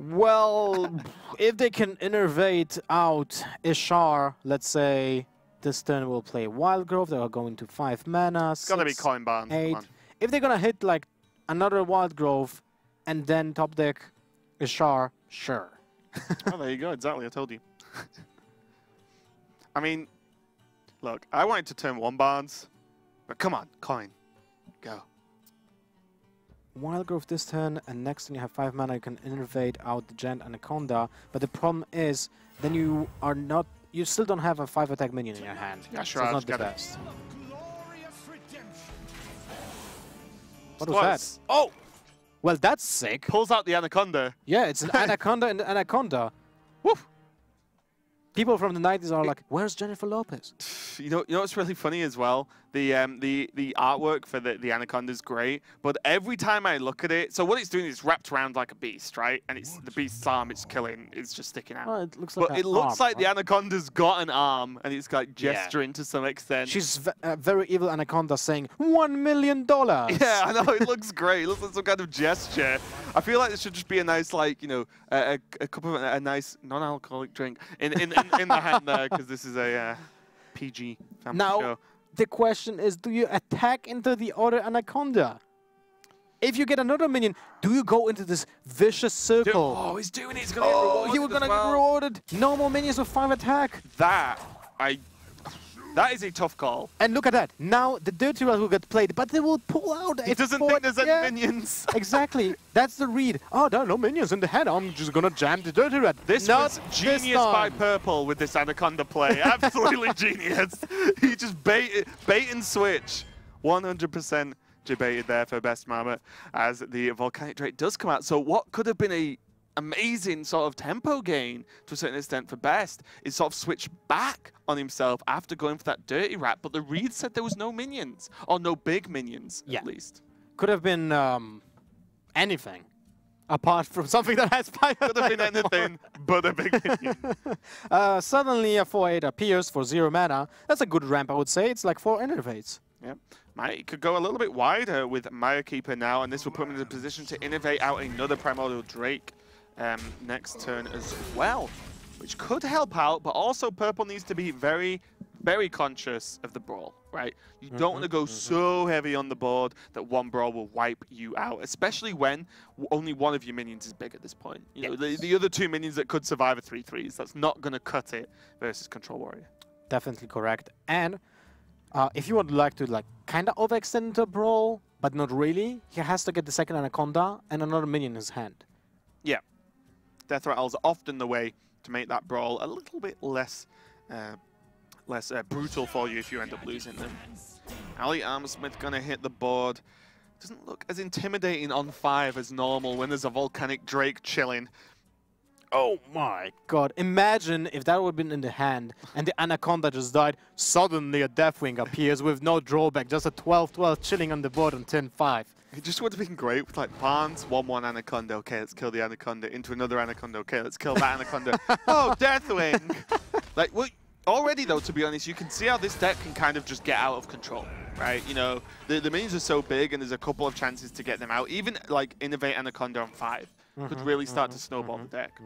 Well, if they can innervate out Ishar, let's say this turn will play Wild Growth, they are going to 5 mana. It's gotta be Coin Barn. 8. If they're gonna hit like another Wild Growth and then top deck Ishar, sure. Oh, there you go. Exactly. I told you. I mean, look, I wanted to turn 1 Barnes, but come on, Coin, go. Wild Growth this turn, and next turn you have 5 mana, you can innervate out the Giant Anaconda, but the problem is, then you still don't have a 5 attack minion in your hand. Yeah, sure, so it's not the best. What was that? Oh! Well, that's sick. Pulls out the Anaconda. Yeah, it's an Anaconda and an Anaconda. Woof! People from the 90s are like, where's Jennifer Lopez? You know what's really funny as well? The artwork for the Anaconda is great, but every time I look at it, so what it's doing is wrapped around like a beast, right? And it's the beast's arm it's killing, it's just sticking out. Oh, it looks like but it looks like the Anaconda's got an arm, and it's like gesturing to some extent. She's a very evil Anaconda saying, $1 million! Yeah, I know, it looks great. It looks like some kind of gesture. I feel like this should just be a nice, like, you know, a cup of a nice non-alcoholic drink in the hand there, because this is a PG family show. The question is, do you attack into the other Anaconda? If you get another minion, do you go into this vicious circle? Oh, he's doing it. He's going to get rewarded. He was going to get rewarded. No more minions with 5 attack. That That is a tough call. And look at that. Now the Dirty Rat will get played, but they will pull out. He doesn't think there's any minions. Exactly. That's the read. Oh, there are no minions in the hand. I'm just going to jam the Dirty Rat. This was genius by Purple with this Anaconda play. Absolutely genius. He just bait and switch. 100% debated there for Bestmarmotte as the Volcanic Drake does come out. So what could have been a amazing sort of tempo gain to a certain extent for Best is sort of switch back on himself after going for that Dirty Rat, but the read said there was no minions, or no big minions at least. Could have been anything apart from something that has fire. Could have been anything but a big minion. Suddenly a 4/8 appears for 0 mana. That's a good ramp, I would say. It's like 4 innovates. Yep. He could go a little bit wider with Maya Keeper now, and this will put him in a position to innovate out another Primordial Drake next turn as well, which could help out, but also Purple needs to be very, very conscious of the brawl, right? You don't want to go so heavy on the board that one brawl will wipe you out, especially when only one of your minions is big at this point. You know, the other 2 minions that could survive are 3/3s. That's not going to cut it versus Control Warrior. Definitely correct. And if you would like to kind of overextend into a brawl, but not really, he has to get the second Anaconda and another minion in his hand. Yeah. Death Rattle's often the way to make that brawl a little bit less brutal for you if you end up losing them. Ali Armsmith gonna hit the board. Doesn't look as intimidating on 5 as normal when there's a Volcanic Drake chilling. Oh my god, imagine if that would have been in the hand and the Anaconda just died. Suddenly a Deathwing appears with no drawback, just a 12/12 chilling on the board on turn 5. It just would have been great with like Barnes, 1/1 Anaconda, okay, let's kill the Anaconda, into another Anaconda, okay, let's kill that Anaconda. Oh, Deathwing! Like, well, already though, to be honest, you can see how this deck can kind of just get out of control, right? You know, the minions are so big and there's a couple of chances to get them out. Even like Innovate Anaconda on 5 could really start to snowball the deck.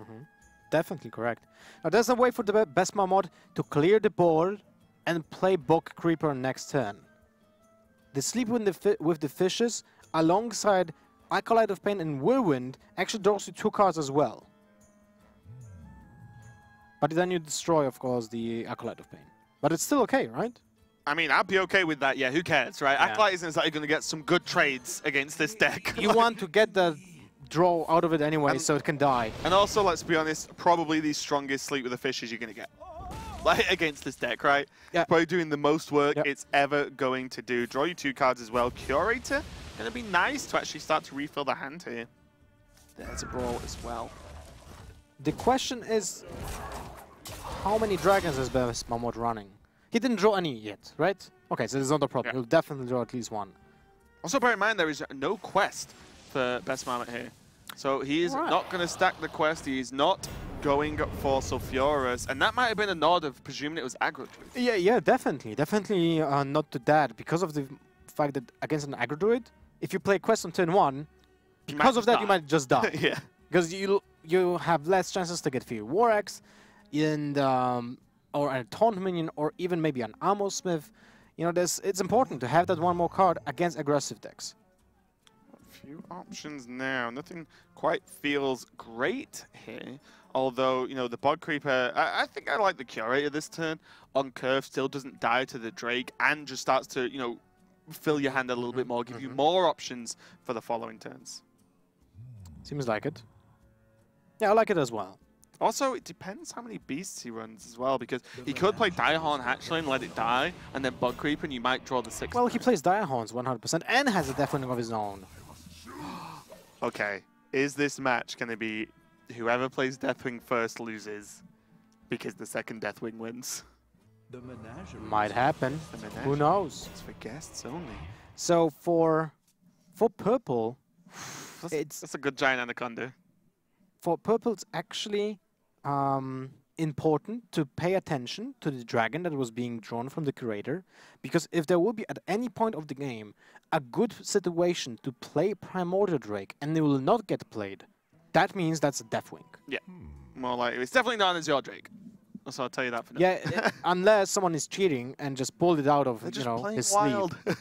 Definitely correct. Now there's a way for the Bestmarmotte to clear the board and play Bog Creeper next turn. The Sleep with the Fishes alongside Acolyte of Pain and Whirlwind actually draws you 2 cards as well. But then you destroy, of course, the Acolyte of Pain. But it's still okay, right? I mean, I'd be okay with that, yeah, who cares, right? Yeah. Acolyte isn't exactly going to get some good trades against this deck. You want to get the draw out of it anyway, so it can die. And also, let's be honest, probably the strongest Sleep with the Fishes you're going to get. Like, against this deck, right? Yeah. Probably doing the most work it's ever going to do. Draw you 2 cards as well. Curator, going to be nice to actually start to refill the hand here. There's a brawl as well. The question is, how many dragons is Bestmarmotte running? He didn't draw any yet, right? Okay, so there's not a problem. He'll definitely draw at least 1. Also, bear in mind, there is no quest for Bestmarmotte here. So he is not going to stack the quest. He is not going for Sulfuras, and that might have been a nod of presuming it was aggro druid. Yeah, definitely. Definitely not to that, because of the fact that against an aggro druid, if you play quest on turn 1, because of that you might just die. Yeah. Because you have less chances to get Fear War Axe, and or a Taunt minion, or even maybe an Ammo Smith. You know, it's important to have that 1 more card against aggressive decks. Few options now. Nothing quite feels great here. Although, you know, the Bog Creeper, I think I like the Curator this turn. On curve, still doesn't die to the Drake and just starts to, you know, fill your hand a little bit more, give you more options for the following turns. Seems like it. Yeah, I like it as well. Also, it depends how many beasts he runs as well, because he could play Direhorn Hatchling and let it die, and then Bug Creeper, and you might draw the 6th. Well, he plays Direhorns 100% and has a Deathwing of his own. Okay, is this match going to be whoever plays Deathwing first loses because the second Deathwing wins? Might happen. Who knows? It's for guests only. So for Purple, that's a good giant Anaconda. For Purple, it's actually important to pay attention to the dragon that was being drawn from the Curator, because if there will be at any point of the game a good situation to play Primordial Drake and they will not get played, that means that's a Deathwing. Yeah, more likely. It's definitely not as your Drake. So I'll tell you that for now. Yeah, unless someone is cheating and just pulled it out of his wild. sleeve.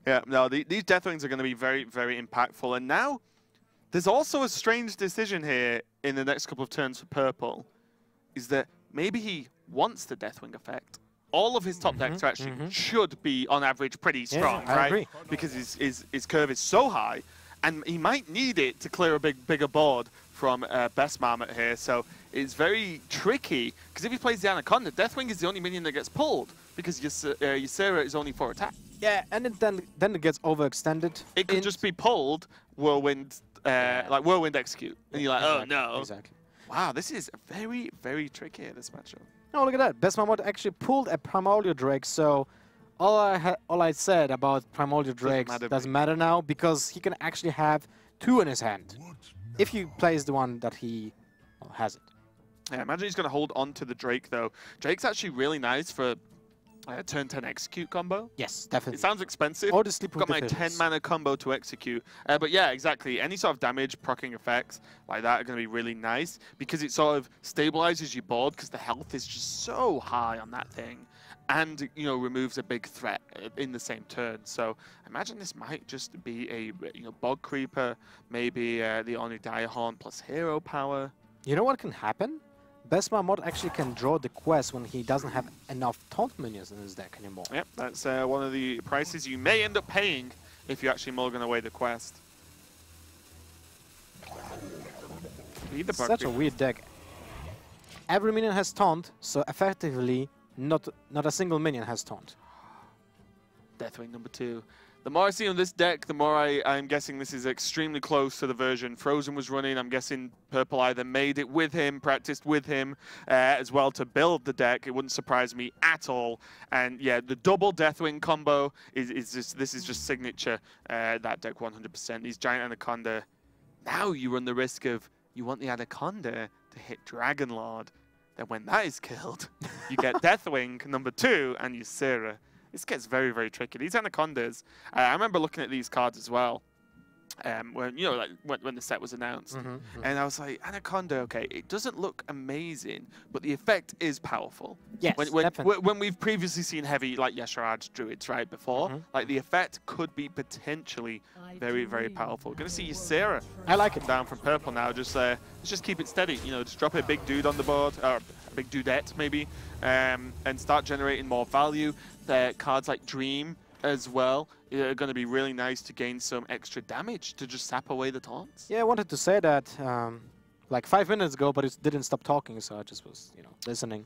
Yeah, no, these Deathwings are going to be very, very impactful. And now there's also a strange decision here in the next couple of turns for Purple, is that maybe he wants the Deathwing effect, all of his top decks are actually should be on average pretty strong, I right? agree. Because his curve is so high, and he might need it to clear a bigger board from Bestmarmotte here. So it's very tricky, because if he plays the Anaconda, Deathwing is the only minion that gets pulled, because Ysera is only 4 attack. Yeah, and then it gets overextended. It could just be pulled, Whirlwind, like Whirlwind Execute, and you're like, oh no. Exactly. Wow, this is very, very tricky, this matchup. Oh, look at that. Bestmarmotte actually pulled a Primordial Drake, so all I said about Primordial Drakes doesn't matter now, because he can actually have 2 in his hand, if he plays the one that he has it. Yeah, imagine he's going to hold on to the Drake, though. Drake's actually really nice for turn 10 execute combo. Yes, definitely. It sounds expensive. Or the sleep I've got my 10 mana combo to execute. But yeah, exactly. Any sort of damage, proccing effects like that are going to be really nice, because it sort of stabilizes your board, because the health is just so high on that thing, and removes a big threat in the same turn. So I imagine this might just be a Bog Creeper, maybe the Oni Direhorn plus hero power. You know what can happen? Bestmarmotte actually can draw the quest when he doesn't have enough taunt minions in his deck anymore. Yep, that's one of the prices you may end up paying if you actually mulligan away the quest. Such a weird deck. Every minion has taunt, so effectively not a single minion has taunt. Deathwing number 2. The more I see on this deck, the more I'm guessing this is extremely close to the version Frozen was running. I'm guessing Purple either made it with him, practiced with him as well to build the deck. It wouldn't surprise me at all. And yeah, the double Deathwing combo is just signature, that deck 100%. These Giant Anaconda, now you run the risk of, you want the Anaconda to hit Dragonlord. Then when that is killed, you get Deathwing number 2 and Ysera. This gets very, very tricky. These Anacondas, I remember looking at these cards as well, when when the set was announced, and I was like, Anaconda, okay, it doesn't look amazing, but the effect is powerful. Yes, when we've previously seen heavy like Yasharaj druids right before, like the effect could be potentially very, very powerful. We're gonna see Ysera. I like it down from Purple now. Just let's just keep it steady. Just drop a big dude on the board, or a big dudette maybe, and start generating more value. Cards like Dream as well are going to be really nice to gain some extra damage to just sap away the taunts. Yeah, I wanted to say that like 5 minutes ago, but it didn't stop talking, so I just was, listening.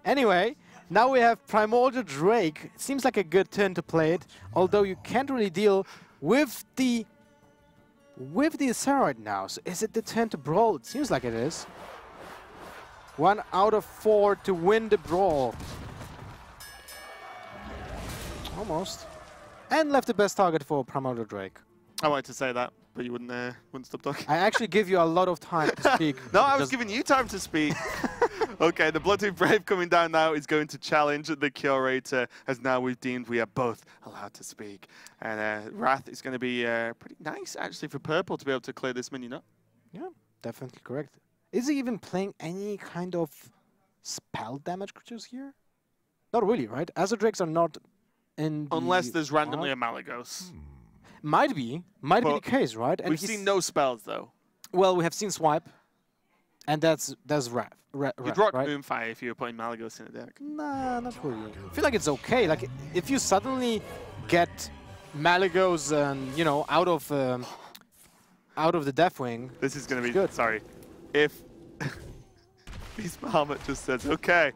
Anyway, now we have Primordial Drake. It seems like a good turn to play it, although you can't really deal with the Asteroid now. So is it the turn to brawl? It seems like it is. 1 out of 4 to win the brawl. Almost. And left the best target for Primordial Drake. I wanted to say that, but you wouldn't stop talking. I actually give you a lot of time to speak. No, I was giving you time to speak. Okay, the Bloodtooth Brave coming down now is going to challenge the Curator, as now we've deemed we are both allowed to speak. And Wrath is going to be pretty nice, actually, for Purple to be able to clear this minion up. Yeah, definitely correct. Is he even playing any kind of spell damage creatures here? Not really, right? Azure Drakes are not in unless there's randomly a Malygos. Might be the case, right? And we've seen no spells, though. Well, we have seen Swipe, and that's Wrath. You'd rock right? Moonfire if you were putting Malygos in a deck. Nah, not really. I feel like it's okay. Like, if you suddenly get Malygos and, out of the Deathwing... This is going to be... good. Sorry. If Bestmarmotte just says, okay,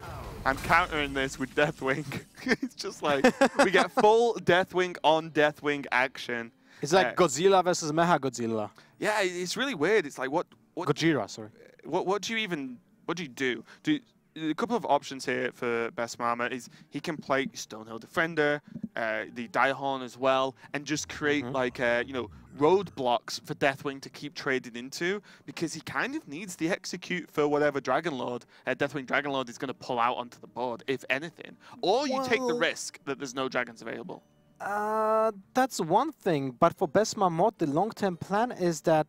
I'm countering this with Deathwing. It's just like, we get full Deathwing on Deathwing action. It's like Godzilla versus Mechagodzilla. Yeah, it's really weird. It's like, what Gojira, sorry. What do you do? A couple of options here for Bestmarmotte is he can play Stonehill Defender, the Direhorn as well, and just create roadblocks for Deathwing to keep trading into, because he kind of needs the execute for whatever Dragonlord, Deathwing Dragonlord is going to pull out onto the board, if anything. Or you take the risk that there's no dragons available. That's one thing, but for Bestmarmotte, the long-term plan is that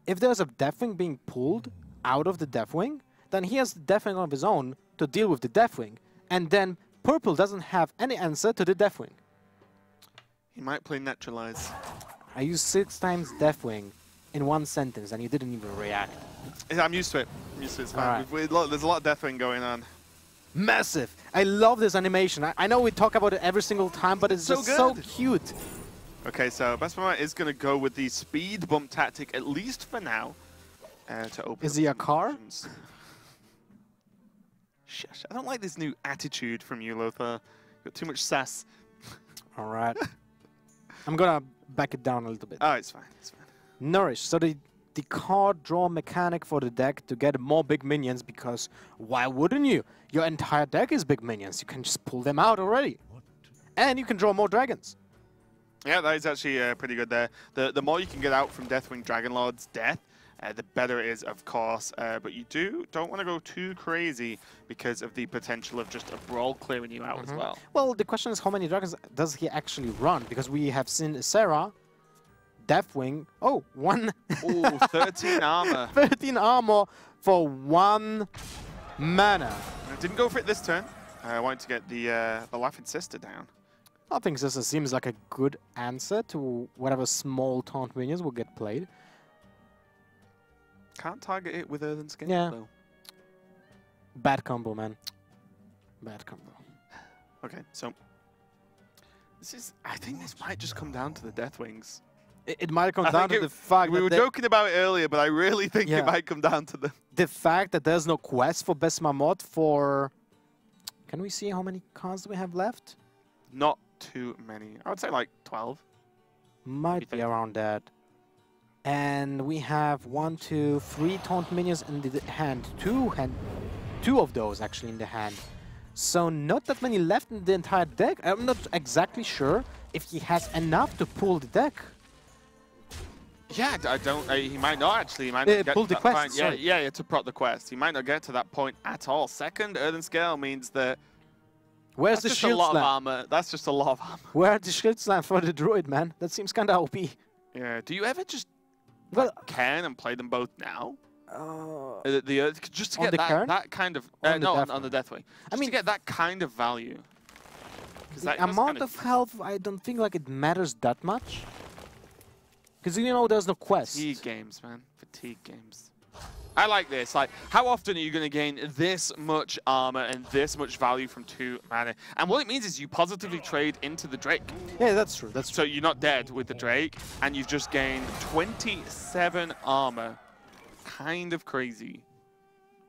if there's a Deathwing being pulled out of the Deathwing, then he has the Deathwing of his own to deal with the Deathwing, and then Purple doesn't have any answer to the Deathwing. He might play Neutralize. I use 6 times Deathwing in one sentence and you didn't even react. I'm used to it. I'm used to it. It's fine. Right. There's a lot of Deathwing going on. Massive. I love this animation. I know we talk about it every single time, but it's just so cute. Okay, so Bestmarmotte is going to go with the speed bump tactic, at least for now, to open. Is he a car? Shush. I don't like this new attitude from you, Lothar. You've got too much sass. All right. I'm going to back it down a little bit. Oh, it's fine. It's fine. Nourish. So the card draw mechanic for the deck to get more big minions, because why wouldn't you? Your entire deck is big minions. You can just pull them out already. And you can draw more dragons. Yeah, that is actually pretty good there. The more you can get out from Deathwing Dragonlord's death, the better it is, of course. But you don't want to go too crazy because of the potential of just a brawl clearing you out as well. Well, the question is how many dragons does he actually run? Because we have seen Sarah, Deathwing. Oh, one. Ooh, 13 armor. 13 armor for 1 mana. I didn't go for it this turn. I wanted to get the Laughing Sister down. I think this seems like a good answer to whatever small taunt minions will get played. Can't target it with Earthen Scale, though. Bad combo, man. Bad combo. Okay, so I think this might just come down to the Deathwings. It might come down to the fact we were joking about it earlier, but I really think it might come down to the fact that there's no quest for Bestmarmotte for. Can we see how many cards do we have left? Not too many. I would say like 12. Might be around that. And we have 1, 2, 3 taunt minions in the hand. Two of those actually in the hand. So not that many left in the entire deck. I'm not exactly sure if he has enough to pull the deck. Yeah, I don't. He might not actually. He might not get pull to the that quest. point. Yeah, to prot the quest. He might not get to that point at all. Second Earthen Scale means that. Where's the shield slam? That's just a lot of armor. That's just a lot of armor. Where's the shield slam for the druid, man? That seems kind of OP. Yeah. Do you ever just can and play them both now? Just to get that kind of on the Deathwing. I mean, to get that kind of value. The amount of health, I don't think like it matters that much. Because you know there's no quest. Fatigue games, man. Fatigue games. I like this. Like, how often are you going to gain this much armor and this much value from 2 mana? And what it means is you positively trade into the Drake. Yeah, that's true. That's true. So you're not dead with the Drake, and you've just gained 27 armor. Kind of crazy.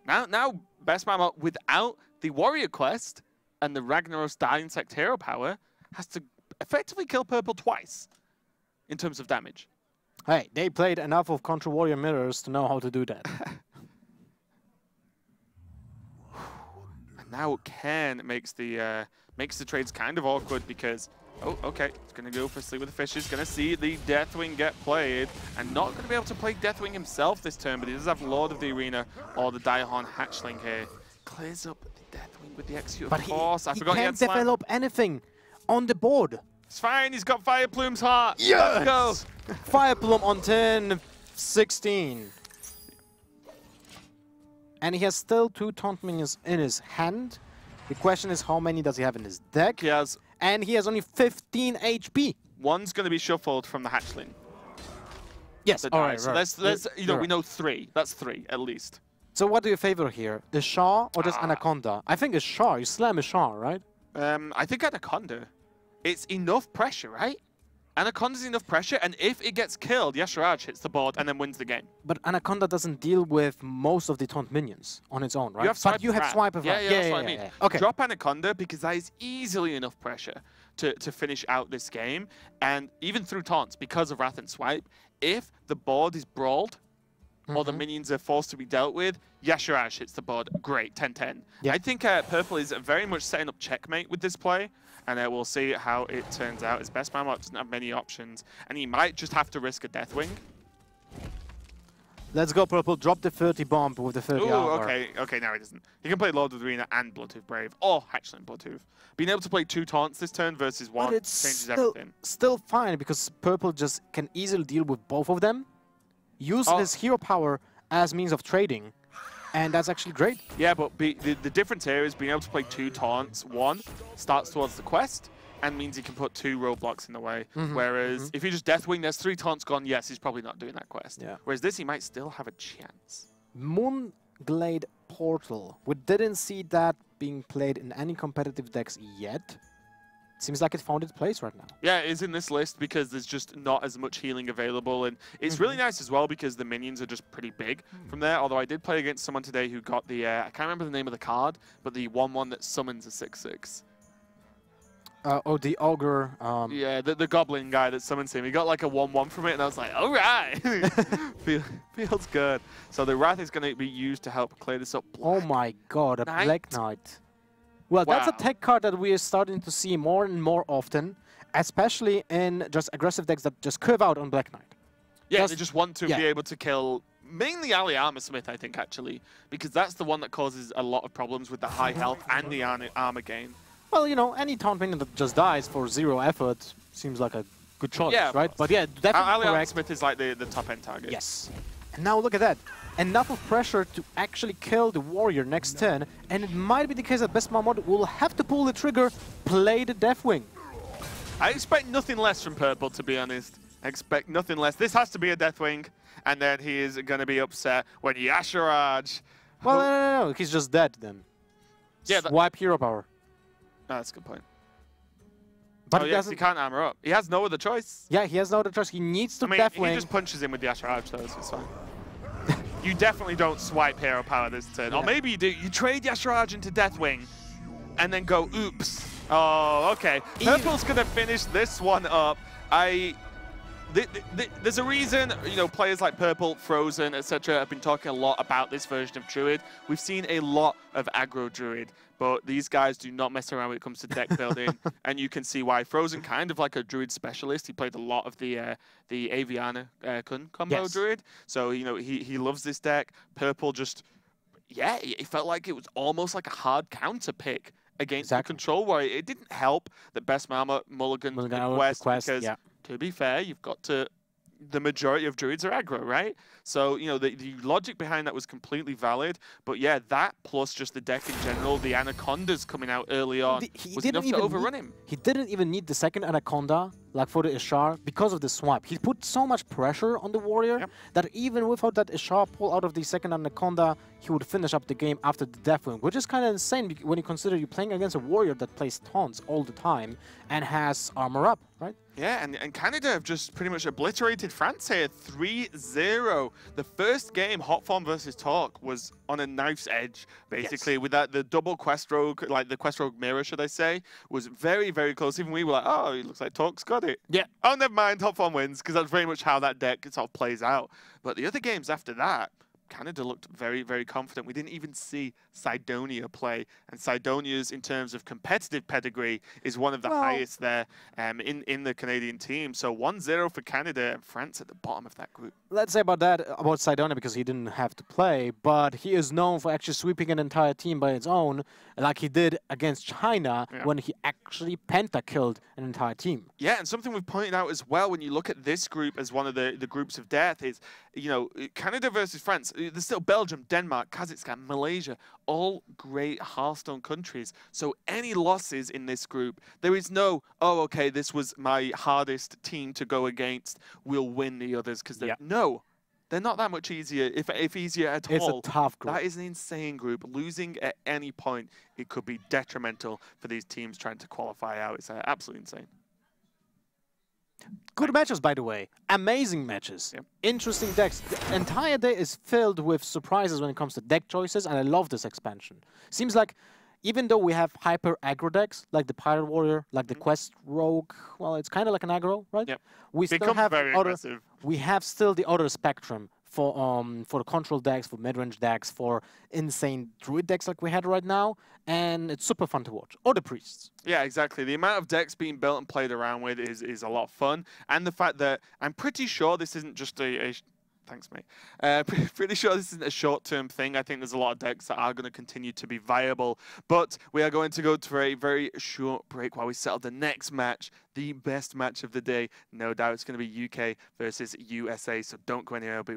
Now Bestmarmotte, without the Warrior quest and the Ragnaros Die Insect hero power, has to effectively kill purple twice in terms of damage. Hey, they played enough of Contra Warrior Mirrors to know how to do that. And now Ken makes the trades kind of awkward because, oh, okay, it's going to go for Sleep with the Fishes, going to see the Deathwing get played, and not going to be able to play Deathwing himself this turn, but he does have Lord of the Arena or the Diehorn Hatchling here. Clears up the Deathwing with the Execute, of course. I forgot he can't develop anything on the board. It's fine, he's got Fire Plume's heart. Yes! Let's go. Fire Plume on turn 16. And he has still 2 taunt minions in his hand. The question is how many does he have in his deck? He has... And he has only 15 HP. One's going to be shuffled from the Hatchling. Yes, all right, so let's you know, we know 3. That's 3, at least. So what do you favor here? The Shah or this Anaconda? I think it's Shah. You slam a Shah, right? I think Anaconda. It's enough pressure, right? Anaconda's enough pressure, and if it gets killed, Yasharaj hits the board and then wins the game. But Anaconda doesn't deal with most of the taunt minions on its own, right? But you have Swipe of Wrath. Yeah, that's what I mean. Okay. Drop Anaconda because that is easily enough pressure to finish out this game. And even through taunts, because of Wrath and Swipe, if the board is brawled, or the minions are forced to be dealt with, Yasharaj hits the board. Great, 10-10. Yeah. I think Purple is very much setting up checkmate with this play, and we'll see how it turns out. His Bestmarmotte doesn't have many options, and he might just have to risk a Deathwing. Let's go, Purple. Drop the 30 bomb with the 30 armor. Okay, now he doesn't. He can play Lord of the Arena and Bloodhoof Brave, or Hatchling Bloodhoof. Being able to play 2 taunts this turn versus 1 changes everything. Still fine, because Purple just can easily deal with both of them. Use his hero power as means of trading, and that's actually great. Yeah, but the difference here is being able to play 2 taunts. 1 starts towards the quest, and means he can put 2 roadblocks in the way. Whereas if you just Deathwing, there's 3 taunts gone. Yes, he's probably not doing that quest. Yeah. Whereas this, he might still have a chance. Moonglade Portal. We didn't see that being played in any competitive decks yet. Seems like it found its place right now. Yeah, it is in this list because there's just not as much healing available. And it's really nice as well because the minions are just pretty big from there. Although I did play against someone today who got the, I can't remember the name of the card, but the 1/1 that summons a 6/6. Oh, the Ogre. Yeah, the Goblin guy that summons him. He got like a 1/1 from it, and I was like, all right. Feels good. So the Wrath is going to be used to help clear this up. Oh my god, a Black Knight. Well, that's a tech card that we are starting to see more and more often, especially in just aggressive decks that just curve out on Black Knight. Yeah, they just want to be able to kill mainly Ali Armorsmith, I think, actually, because that's the one that causes a lot of problems with the high health and the armor gain. Well, you know, any taunt minion that just dies for 0 effort seems like a good choice, right? But yeah, definitely Ali Armorsmith is like the top-end target. Yes. And now look at that. Enough of pressure to actually kill the warrior next turn, and it might be the case that Bestmarmotte will have to pull the trigger, play the Deathwing. I expect nothing less from Purple, to be honest. I expect nothing less. This has to be a Deathwing, and then he is going to be upset when Yasharaj... Well, no, he's just dead then. Yeah, swipe hero power. Oh, that's a good point. But he can't armor up. He has no other choice. Yeah, he has no other choice. He needs to Deathwing. He just punches him with the Yasharaj, though, so it's fine. You definitely don't swipe hero power this turn. Yeah. Or maybe you do. You trade Yasharaj into Deathwing and then go, oops. Oh, okay. Purple's going to finish this one up. There's a reason, you know, players like Purple, Frozen, etc. have been talking a lot about this version of Druid. We've seen a lot of aggro Druid, but these guys do not mess around when it comes to deck building, and you can see why. Frozen, kind of like a Druid specialist. He played a lot of the Aviana Kun combo Druid, so you know he loves this deck. Purple just, yeah, it felt like it was almost like a hard counter pick against the Control Warrior. It didn't help that Bestmarmotte mulligan Quest because. Yeah. To be fair, you've got to... The majority of Druids are aggro, right? So, you know, the logic behind that was completely valid. But yeah, that plus just the deck in general, the Anacondas coming out early on, was enough to overrun him. He didn't even need the second Anaconda, like for the Ishar, because of the swipe. He put so much pressure on the warrior that even without that Ishar pull out of the second Anaconda, he would finish up the game after the Deathwing, which is kind of insane when you consider you're playing against a warrior that plays taunts all the time and has armor up, right? Yeah, and Canada have just pretty much obliterated France here, 3-0. The first game, Hotform versus Torlk, was on a knife's edge, basically, with that the double Quest Rogue, like the Quest Rogue mirror, should I say, was very, very close. Even we were like, oh, it looks like Torlk's got it. Yeah. Oh, never mind, Hotform wins, because that's very much how that deck sort of plays out. But the other games after that, Canada looked very, very confident. We didn't even see Cydonia play. And Cydonia's, in terms of competitive pedigree, is one of the highest there in the Canadian team. So 1-0 for Canada and France at the bottom of that group. Let's say about that, about Cydonia, because he didn't have to play, but he is known for actually sweeping an entire team by its own, like he did against China when he actually penta-killed an entire team. Yeah, and something we've pointed out as well when you look at this group as one of the groups of death is, you know, Canada versus France. There's still Belgium, Denmark, Kazakhstan, Malaysia, all great Hearthstone countries. So any losses in this group, there is no, oh, okay, this was my hardest team to go against, we'll win the others, because no, they're not that much easier, if easier at all. It's a tough group. That is an insane group. Losing at any point, it could be detrimental for these teams trying to qualify out. It's absolutely insane. Good matches, by the way. Amazing matches. Yep. Interesting decks. The entire day is filled with surprises when it comes to deck choices, and I love this expansion. Seems like even though we have hyper aggro decks, like the Pirate Warrior, like the Quest Rogue, well, it's kind of like an aggro, right? Yep. We still have we have still the other spectrum for the control decks, for mid-range decks, for insane druid decks like we had right now, and it's super fun to watch. Or the priests. Yeah, exactly. The amount of decks being built and played around with is a lot of fun, and the fact that I'm pretty sure this isn't just thanks, mate. Pretty sure this isn't a short-term thing. I think there's a lot of decks that are going to continue to be viable. But we are going to go to a very short break while we settle the next match, the best match of the day. No doubt it's going to be UK versus USA, so don't go anywhere.